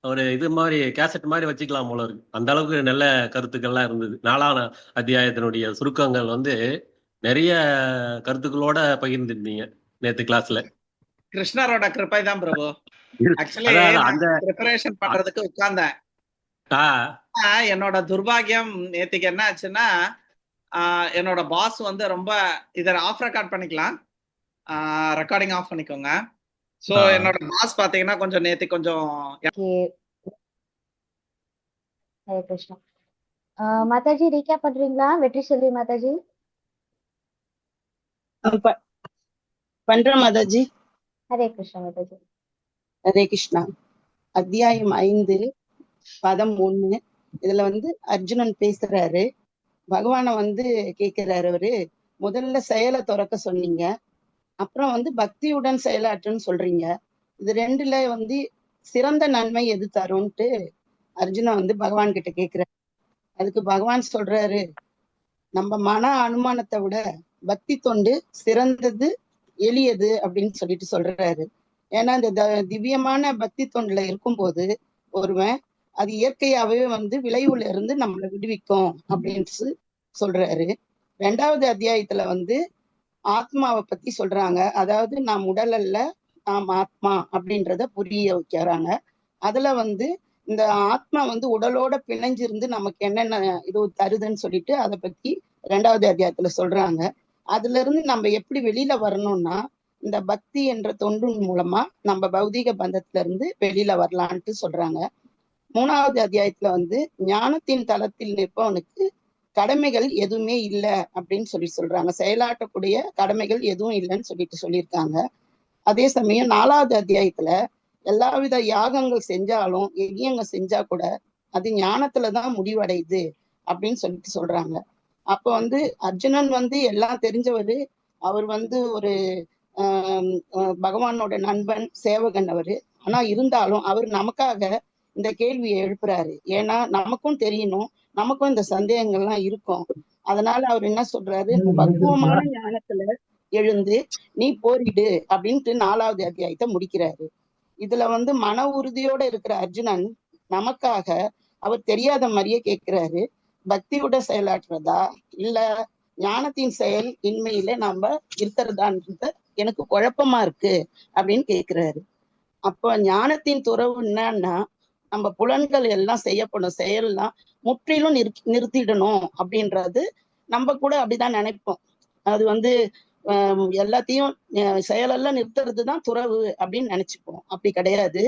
ஒரு இது மாதிரி கேசட் மாதிரி வச்சுக்கலாம் போல இருக்கு. அந்த அளவுக்கு நல்ல கருத்துக்கள்லாம் இருந்தது. 4ஆம் அத்தியாயத்தினுடைய சுருக்கங்கள் வந்து நிறைய கருத்துக்களோட பகிர்ந்துருந்தீங்க நேத்து கிளாஸ்ல. கிருஷ்ணரோட கிருபை தான் பிரபு. ஆக்சுவலி அந்த ப்ரிப்பரேஷன் பண்றதுக்கு உட்கார்ந்தேன். என்னோட துர்பாகியம் நேத்துக்கு என்ன ஆச்சுன்னா, என்னோட பாஸ் வந்து ரொம்ப இதை ஆஃப் ரெக்கார்ட் பண்ணிக்கலாம், ரெக்கார்டிங் ஆஃப் பண்ணிக்கோங்க. சோ என்னோட பாஸ் பாத்தீங்கன்னா கொஞ்சம் நேத்து கொஞ்சம் ஹரே கிருஷ்ணா. மாதாஜி ரீகேப் பண்றீங்களா? வெற்றி செல்வி மாதாஜி. பண்றேன் மாதாஜி. ஹரே கிருஷ்ணா மாதாஜி. ஹரே கிருஷ்ணா. அத்தியாயம் 5 பதம் 1. இதுல வந்து அர்ஜுனன் பேசுறாரு. பகவான வந்து கேட்கிறாரு, அவரு முதல்ல செயலை துறக்க சொன்னீங்க, அப்புறம் வந்து பக்தியுடன் செயலாற்றுன்னு சொல்றீங்க. இது 2ல வந்து சிறந்த நன்மை எது தரும்ன்ட்டு அர்ஜுனா வந்து பகவான் கிட்ட கேட்கிறாரு. அதுக்கு பகவான் சொல்றாரு, நம்ம மன அனுமானத்தை விட பக்தி தொண்டு சிறந்தது, எளியது அப்படின்னு சொல்லிட்டு சொல்றாரு. ஏன்னா இந்த திவ்யமான பக்தி தொண்டுல இருக்கும்போது ஒருவன் அது இயற்கையாவே வந்து விளைவுல இருந்து நம்மளை விடுவிக்கும் அப்படின்னு சொல்றாரு. 2வது அத்தியாயத்துல வந்து ஆத்மாவை பத்தி சொல்றாங்க. அதாவது நாம் உடல் அல்ல, நாம் ஆத்மா அப்படின்றத புரிய வைக்கிறாங்க. அதுல வந்து இந்த ஆத்மா வந்து உடலோட பிணைஞ்சிருந்து நமக்கு என்னென்ன இது தருதுன்னு சொல்லிட்டு அதை பத்தி 2வது அத்தியாயத்துல சொல்றாங்க. அதுல இருந்து நம்ம எப்படி வெளியில வரணும்னா, இந்த பக்தி என்ற தொண்டின் மூலமா நம்ம பௌதீக பந்தத்துல இருந்து வெளியில வரலான்ட்டு சொல்றாங்க. 3வது அத்தியாயத்துல வந்து ஞானத்தின் தளத்தில் நிற்பவனுக்கு கடமைகள் எதுவுமே இல்லை அப்படின்னு சொல்றாங்க. செயலாற்றக்கூடிய கடமைகள் எதுவும் இல்லைன்னு சொல்லியிருக்காங்க. அதே சமயம் 4வது அத்தியாயத்துல எல்லாவித யாகங்கள் செஞ்சாலும் யஜ்யங்கள் செஞ்சா கூட அது ஞானத்துலதான் முடிவடையுது அப்படின்னு சொல்றாங்க. அப்ப வந்து அர்ஜுனன் வந்து எல்லாம் தெரிஞ்சவரு, அவர் வந்து ஒரு பகவானோட நண்பன், சேவகன் அவரு. ஆனா இருந்தாலும் அவர் நமக்காக இந்த கேள்வியை எழுப்புறாரு. ஏன்னா நமக்கும் தெரியணும், நமக்கும் இந்த சந்தேகங்கள்லாம் இருக்கும். அதனால அவர் என்ன சொல்றாரு, பக்குவமான ஞானத்துல எழுந்து நீ போரிடு அப்படின்ட்டு 4வது அத்தியாயத்தை முடிக்கிறாரு. இதுல வந்து மன உறுதியோட இருக்கிற அர்ஜுனன் நமக்காக அவர் தெரியாத மாதிரியே கேட்கிறாரு, பக்தியோட செயலாற்றுறதா இல்ல ஞானத்தின் செயல் இன்மையில நாம இருக்கிறதான்றது எனக்கு குழப்பமா இருக்கு அப்படின்னு கேக்குறாரு. அப்ப ஞானத்தின் துறவு என்னன்னா நம்ம புலன்கள் எல்லாம் செய்யப்படும் செயல்லாம் முற்றிலும் நிறுத்திடணும் அப்படின்றது நம்ம கூட அப்படிதான் நினைப்போம். அது வந்து எல்லாத்தையும் செயலெல்லாம் நிறுத்துறது தான் துறவு அப்படின்னு நினைச்சுப்போம். அப்படி கிடையாது.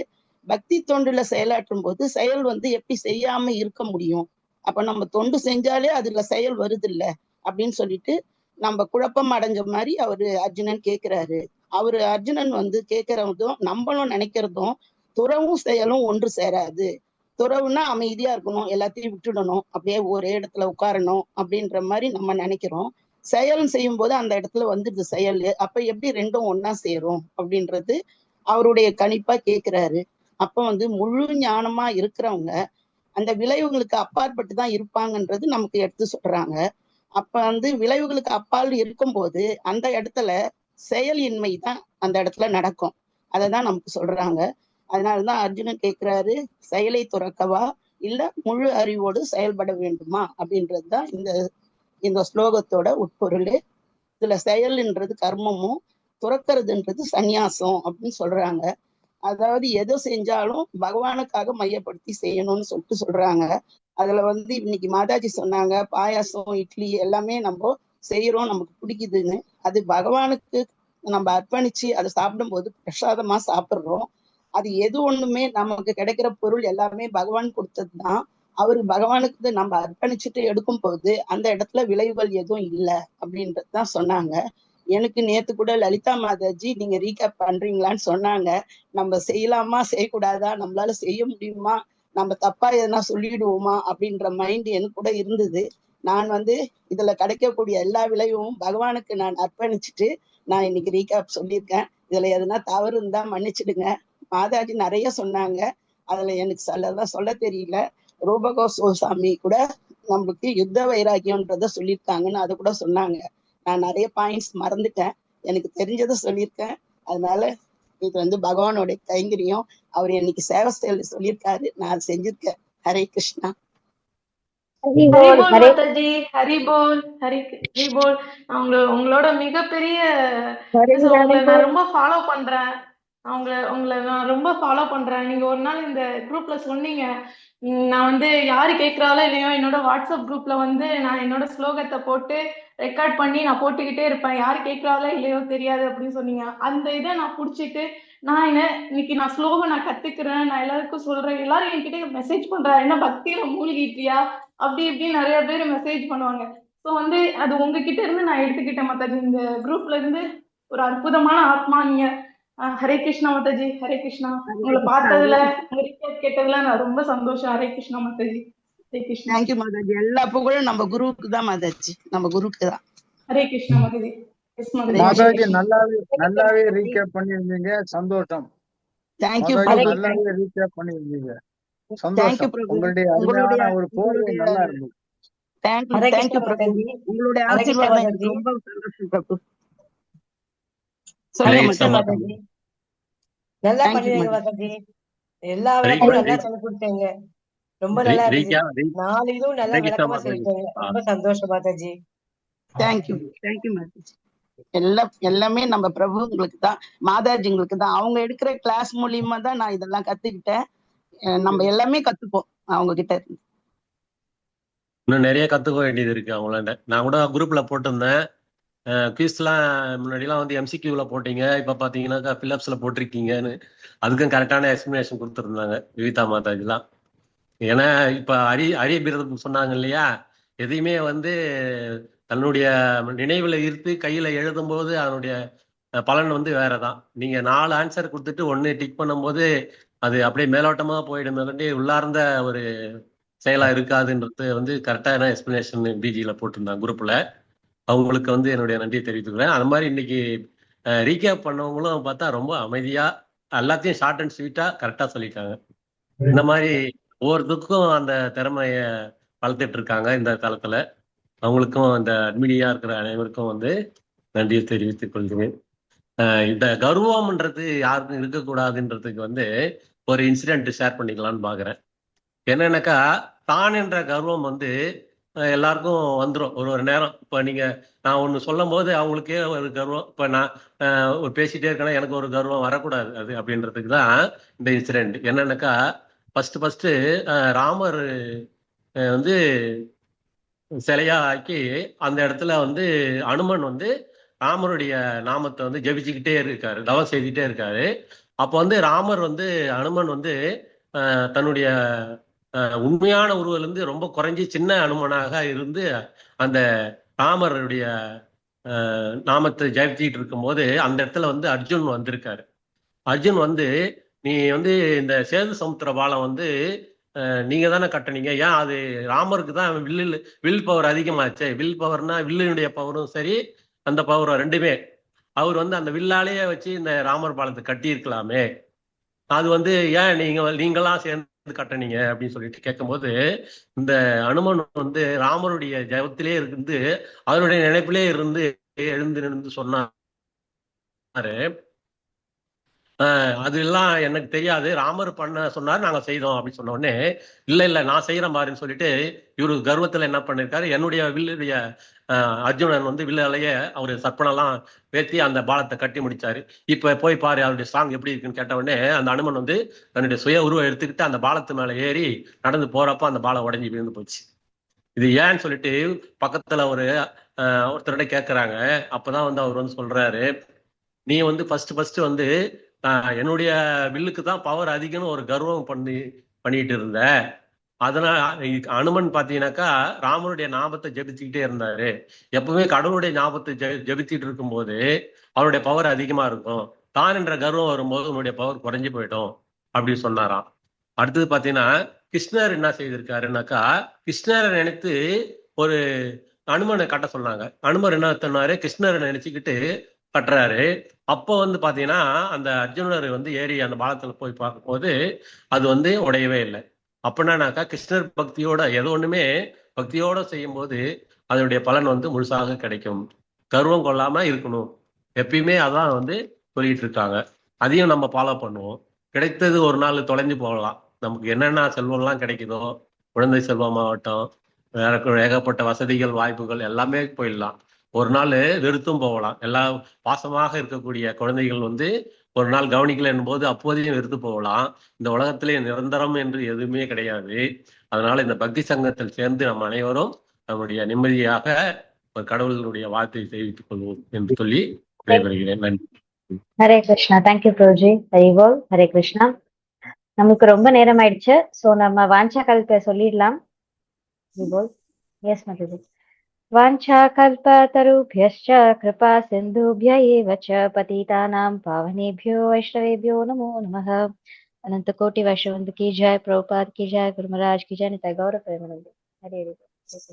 பக்தி தொண்டுல செயலாற்றும் போது செயல் வந்து எப்படி செய்யாம இருக்க முடியும்? அப்ப நம்ம தொண்டு செஞ்சாலே அதுல செயல் வருது இல்ல அப்படின்னு சொல்லிட்டு நம்ம குழப்பம் அடைஞ்ச மாதிரி அவரு அர்ஜுனன் கேட்கிறாரு. அர்ஜுனன் வந்து கேட்கறதும் நம்மளும் நினைக்கிறதும் துறவும் செயலும் ஒன்று சேராது. துறவுன்னா அமைதியா இருக்கணும், எல்லாத்தையும் விட்டுடணும், அப்படியே ஒரே இடத்துல உட்காரணும் அப்படின்ற மாதிரி நம்ம நினைக்கிறோம். செயல் செய்யும் போது அந்த இடத்துல வந்துடுது செயல். அப்ப எப்படி ரெண்டும் ஒன்னா சேரும் அப்படின்றது அவருடைய கணிப்பா கேட்கிறாரு. அப்ப வந்து முழு ஞானமா இருக்கிறவங்க அந்த விளைவுகளுக்கு அப்பாற்பட்டு தான் இருப்பாங்கன்றது நமக்கு எடுத்து சொல்றாங்க. அப்ப வந்து விளைவுகளுக்கு அப்பால் இருக்கும்போது அந்த இடத்துல செயலின்மை தான் அந்த இடத்துல நடக்கும். அததான் நமக்கு சொல்றாங்க. அதனாலதான் அர்ஜுனன் கேட்கிறாரு, செயலை துறக்கவா இல்ல முழு அறிவோடு செயல்பட வேண்டுமா அப்படின்றதுதான் இந்த ஸ்லோகத்தோட உட்பொருள். இதுல செயல்ன்றது கர்மமும் துறக்கிறதுன்றது சந்நியாசம் அப்படின்னு சொல்றாங்க. அதாவது எதை செஞ்சாலும் பகவானுக்காக மையப்படுத்தி செய்யணும்னு சொல்லிட்டு சொல்றாங்க. அதுல வந்து இன்னைக்கு மாதாஜி சொன்னாங்க, பாயாசம் இட்லி எல்லாமே நம்ம செய்யறோம், நமக்கு பிடிக்குதுன்னு. அது பகவானுக்கு நம்ம அர்ப்பணிச்சு அதை சாப்பிடும்போது பிரசாதமா சாப்பிடுறோம். அது எது ஒண்ணுமே நமக்கு கிடைக்கிற பொருள் எல்லாமே பகவான் கொடுத்ததுதான். பகவானுக்கு நம்ம அர்ப்பணிச்சுட்டு எடுக்கும் போது அந்த இடத்துல விளைவுகள் எதுவும் இல்லை அப்படின்றதுதான் சொன்னாங்க. எனக்கு நேத்து கூட லலிதா மாதாஜி நீங்க ரீகேப் பண்றீங்களான்னு சொன்னாங்க. நம்ம செய்யலாமா செய்யக்கூடாதா, நம்மளால செய்ய முடியுமா, நம்ம தப்பா எதனா சொல்லிடுவோமா அப்படின்ற மைண்ட் எனக்கு கூட இருந்தது. நான் வந்து இதுல கிடைக்கக்கூடிய எல்லா விளைவும் பகவானுக்கு நான் அர்ப்பணிச்சுட்டு நான் இன்னைக்கு ரீகேப் சொல்லியிருக்கேன். இதுல எதனா தவறு இருந்தா மன்னிச்சிடுங்க. மாதாஜி நிறைய சொன்னாங்க, அதுல எனக்கு சொல்ல தெரியல. ரூபகோஸ்வாமி கூட நம்மளுக்கு யுத்த வைராக்கியம்ன்றத சொல்லியிருக்காங்கன்னு அதை கூட சொன்னாங்க. நான் நிறைய பாயிண்ட்ஸ் மறந்துட்டேன், எனக்கு தெரிஞ்சதை சொல்லியிருக்கேன். அதனால இது வந்து பகவானோட கைங்கரியம். அவர் இன்னைக்கு சேவை சொல்லியிருக்காரு, நான் செஞ்சிருக்கேன். ஹரே கிருஷ்ணா. ஹரிபோல் மாதாஜி, ஹரிபோல், ஹரிபோல். உங்களோட மிகப்பெரிய உங்களை நான் ரொம்ப ஃபாலோ பண்றேன். உங்களை நான் ரொம்ப ஃபாலோ பண்றேன். நீங்க ஒரு நாள் இந்த குரூப்ல சொன்னீங்க, நான் வந்து யாரு கேட்கறாளோ இல்லையோ என்னோட வாட்ஸ்அப் குரூப்ல வந்து நான் என்னோட ஸ்லோகத்தை போட்டு ரெக்கார்ட் பண்ணி நான் போட்டுக்கிட்டே இருப்பேன், யாரு கேட்கறாளோ இல்லையோ தெரியாது அப்படின்னு சொன்னீங்க. அந்த இதை நான் புடிச்சிட்டு இன்னைக்கு நான் ஸ்லோகம் நான் கத்துக்கிறேன், நான் எல்லாருக்கும் சொல்றேன். எல்லாரும் என்கிட்ட மெசேஜ் பண்றாரு, என்ன பக்தியில மூழ்கிட்டியா அப்படி இப்படின்னு நிறைய பேர் மெசேஜ் பண்ணுவாங்க. ஸோ வந்து அது உங்ககிட்ட இருந்து நான் எடுத்துக்கிட்டேன் மாதாஜி. இந்த குரூப்ல இருந்து ஒரு அற்புதமான ஆத்மா நீங்க. ஹரே கிருஷ்ணா மாதாஜி, ஹரே கிருஷ்ணா. உங்களை பார்த்ததுல கேட்டதுல நான் ரொம்ப சந்தோஷம். ஹரே கிருஷ்ணா மாதாஜி, ஹரே கிருஷ்ணா. தேங்க்யூ மாதாஜி. எல்லா புகழும் நம்ம குருவுக்கு தான் மாதாஜி, நம்ம குருவுக்கு தான். ஹரே கிருஷ்ணா மாதாஜி. மாதாஜி நல்லாவே ரீகேப் பண்ணிருந்தீங்க, சந்தோஷம். தேங்க்யூ மாதாஜி நல்லாவே ரீகேப் பண்ணிருந்தீங்க, சந்தோஷம். உங்களுடைய அருமையான ஒரு போர்வை நல்லா இருந்தது. தேங்க்யூ பிரபு. உங்களுடைய ஆசீர்வாதம் எனக்கு ரொம்ப சந்தோஷம் பிரபு. சொல்லுங்க மாதாஜி. நல்லா பண்ணுவீங்க மாதாஜி, எல்லா விளக்கமும் நல்லா சொல்லி கொடுத்தீங்க, ரொம்ப நல்லா இருந்துச்சு. 4 இதுவும் நல்லா விளக்கமா சொல்லிட்டீங்க, ரொம்ப சந்தோஷம் மாதாஜி. தேங்க்யூ மாதாஜி. எல்லாமே நம்ம பிரபு உங்களுக்கு தான், மாதாஜி உங்களுக்கு தான். அவங்க எடுக்கிற கிளாஸ் மூலியமா தான் நான் இதெல்லாம் கத்துக்கிட்டேன். நம்ம எல்லாமே கத்துப்போம் அவங்க கிட்ட இருந்து. இன்னும் நிறைய கத்துக்க வேண்டியது இருக்கு அவங்களாண்ட. நான் கூட குரூப்ல போட்டிருந்தேன், குவிஸ்லாம் முன்னாடிலாம் வந்து எம்சிக்யூவில் போட்டீங்க, இப்போ பார்த்தீங்கன்னாக்கா ஃபில்லப்ஸில் போட்டிருக்கீங்கன்னு. அதுக்கும் கரெக்டான எக்ஸ்பிளனேஷன் கொடுத்துருந்தாங்க விவிதா மாதாஜிலாம். ஏன்னா இப்போ அரியபீரதம் சொன்னாங்க இல்லையா, எதையுமே வந்து தன்னுடைய நினைவில் ஈர்த்து கையில் எழுதும்போது அதனுடைய பலன் வந்து வேற தான். நீங்கள் 4 ஆன்சர் கொடுத்துட்டு 1 டிக் பண்ணும்போது அது அப்படியே மேலோட்டமாக போயிடுமே, உள்ளார்ந்த ஒரு செயலாக இருக்காதுன்றது வந்து கரெக்டான எக்ஸ்பிளனேஷன் பிஜியில் போட்டிருந்தாங்க குரூப்பில். அவங்களுக்கு வந்து என்னுடைய நன்றியை தெரிவித்துக்கிறேன். அது மாதிரி இன்னைக்கு ரீகேப் பண்ணவங்களும் பார்த்தா ரொம்ப அமைதியா எல்லாத்தையும் ஷார்ட் அண்ட் ஸ்வீட்டா கரெக்டா சொல்லிட்டாங்க. இந்த மாதிரி ஒவ்வொருத்துக்கும் அந்த திறமைய வளர்த்துட்டு இருக்காங்க இந்த காலத்துல. அவங்களுக்கும் அந்த அட்மினியா இருக்கிற அனைவருக்கும் வந்து நன்றியை தெரிவித்துக் கொள்கிறேன். இந்த கர்வம்ன்றது யாருக்கும் இருக்கக்கூடாதுன்றதுக்கு வந்து ஒரு இன்சிடென்ட் ஷேர் பண்ணிக்கலாம்னு பாக்குறேன். என்னன்னாக்கா, தான் என்ற கர்வம் வந்து எல்லாருக்கும் வந்துடும் ஒரு நேரம். இப்போ நான் ஒன்று சொல்லும் போது அவங்களுக்கே ஒரு கர்வம். இப்போ நான் ஒரு பேசிட்டே இருக்கேன்னா எனக்கு ஒரு கர்வம் வரக்கூடாது அது அப்படின்றதுக்கு தான் இந்த இன்சிடென்ட். என்னன்னாக்கா ஃபர்ஸ்ட் ராமர் வந்து சிலையா ஆக்கி அந்த இடத்துல வந்து அனுமன் வந்து ராமருடைய நாமத்தை வந்து ஜபிச்சுக்கிட்டே இருக்காரு, தவம் செய்துட்டே இருக்காரு. அப்போ வந்து ராமர் வந்து அனுமன் வந்து தன்னுடைய உண்மையான உருவிலிருந்து ரொம்ப குறைஞ்சி சின்ன அனுமனாக இருந்து அந்த ராமருடைய நாமத்தை ஜபிச்சுக்கிட்டு இருக்கும்போது அந்த இடத்துல வந்து அர்ஜுன் வந்திருக்காரு. அர்ஜுன் வந்து நீ வந்து இந்த சேது சமுத்திர பாலம் வந்து நீங்க தானே கட்டினீங்க, ஏன் அது ராமருக்கு தான் வில் பவர் அதிகமாச்சு. வில் பவர்னா வில்லுடைய பவரும் சரி அந்த பவரும் ரெண்டுமே அவர் வந்து அந்த வில்லாலேயே வச்சு இந்த ராமர் பாலத்தை கட்டி இருக்கலாமே, அது வந்து ஏன் நீங்களாம் சேர்ந்து கட்டினீங்க அப்படின்னு சொல்லிட்டு கேட்கும்போது இந்த அனுமன் வந்து ராமருடைய ஜபத்திலே இருந்து அவருடைய நினைப்பிலே இருந்து எழுந்து சொன்னாரு, அதெல்லாம் எனக்கு தெரியாது, ராமர் பண்ண சொன்னார் நாங்க செய்தோம் அப்படின்னு சொன்ன உடனே இல்ல நான் செய்யறேன் பாருன்னு சொல்லிட்டு இவரு கர்வத்துல என்ன பண்ணிருக்காரு, என்னுடைய வில்லுடைய அர்ஜுனன் வந்து வில்லாலேயே அவரு சர்ப்பனெல்லாம் வேத்தி அந்த பாலத்தை கட்டி முடிச்சாரு. இப்ப போய் பாரு அவருடைய சாங் எப்படி இருக்குன்னு கேட்ட உடனே அந்த அனுமன் வந்து தன்னுடைய சுய உருவம் எடுத்துக்கிட்டு அந்த பாலத்து மேல ஏறி நடந்து போறப்ப அந்த பாலம் உடஞ்சி விழுந்து போச்சு. இது ஏன்னு சொல்லிட்டு பக்கத்துல ஒருத்தருடைய கேட்கறாங்க. அப்பதான் வந்து அவர் வந்து சொல்றாரு, நீ வந்து ஃபர்ஸ்ட் வந்து என்னுடைய வில்லுக்கு தான் பவர் அதிகம்னு ஒரு கர்வம் பண்ணிட்டு இருந்த. அதனால அனுமன் பாத்தீங்கன்னாக்கா ராமனுடைய ஞாபகத்தை ஜபிச்சுக்கிட்டே இருந்தாரு. எப்பவுமே கடவுளுடைய ஞாபகத்தை ஜபிச்சுட்டு இருக்கும்போது அவருடைய பவர் அதிகமா இருக்கும், தான் என்ற கர்வம் வரும்போது உன்னுடைய பவர் குறைஞ்சு போயிடும் அப்படின்னு சொன்னாராம். அடுத்தது பாத்தீங்கன்னா கிருஷ்ணர் என்ன செய்திருக்காருனாக்கா கிருஷ்ணரை நினைத்து ஒரு அனுமனை கட்ட சொன்னாங்க. அனுமர் என்ன சொன்னாரு, கிருஷ்ணரை நினைச்சுக்கிட்டு கட்டுறாரு. அப்போ வந்து பாத்தீங்கன்னா அந்த அர்ஜுனர் வந்து ஏறி அந்த பாலத்துல போய் பார்க்கும்போது அது வந்து உடையவே இல்லை. அப்படின்னாக்கா கிருஷ்ணர் பக்தியோட ஒண்ணுமே பக்தியோட செய்யும் போது அதனுடைய பலன் வந்து முழுசாக கிடைக்கும். கர்வம் கொள்ளாம இருக்கணும் எப்பயுமே, அதான் வந்து சொல்லிட்டு இருக்காங்க. அதையும் நம்ம ஃபாலோ பண்ணுவோம். கிடைத்தது ஒரு நாள் தொலைஞ்சு போகலாம். நமக்கு என்னென்ன செல்வம்லாம் கிடைக்குதோ, குழந்தை செல்வமாகட்டும், வேற ஏகப்பட்ட வசதிகள் வாய்ப்புகள் எல்லாமே போயிடலாம். ஒரு நாள் வெறுத்தும் போகலாம். எல்லா பாசமாக இருக்கக்கூடிய குழந்தைகள் வந்து ஒரு நாள் கவனிக்கல போது அப்போதையும் வெறுத்து போகலாம். இந்த உலகத்திலே நிரந்தரம் என்று எதுவுமே கிடையாது. அதனால இந்த பக்தி சங்கத்தில் சேர்ந்து நம்ம அனைவரும் நம்முடைய நிம்மதியாக ஒரு கடவுளுடைய வார்த்தையை தெரிவித்துக் கொள்வோம் என்று சொல்லி விடைபெறுகிறேன். நன்றி. ஹரே கிருஷ்ணா. தேங்க்யூ பிரபுஜி. ஹரிபோல். ஹரே கிருஷ்ணா. நமக்கு ரொம்ப நேரம் ஆயிடுச்சு. சோ நம்ம வாஞ்சா கல்ப சொல்லிடலாம். ஹரிபோல். எஸ் மதுஜி. वाञ्छाकल्पतरुभ्यश्च कृपा सिन्धुभ्य एव च पतितानां पावनेभ्यो वैष्णवेभ्यो नमो नमः। अनंत कोटि वैष्णव की जय, प्रभुपाद की जय, गुरु महाराज की जय, निताई गौर प्रेमानंद। हरे हरे।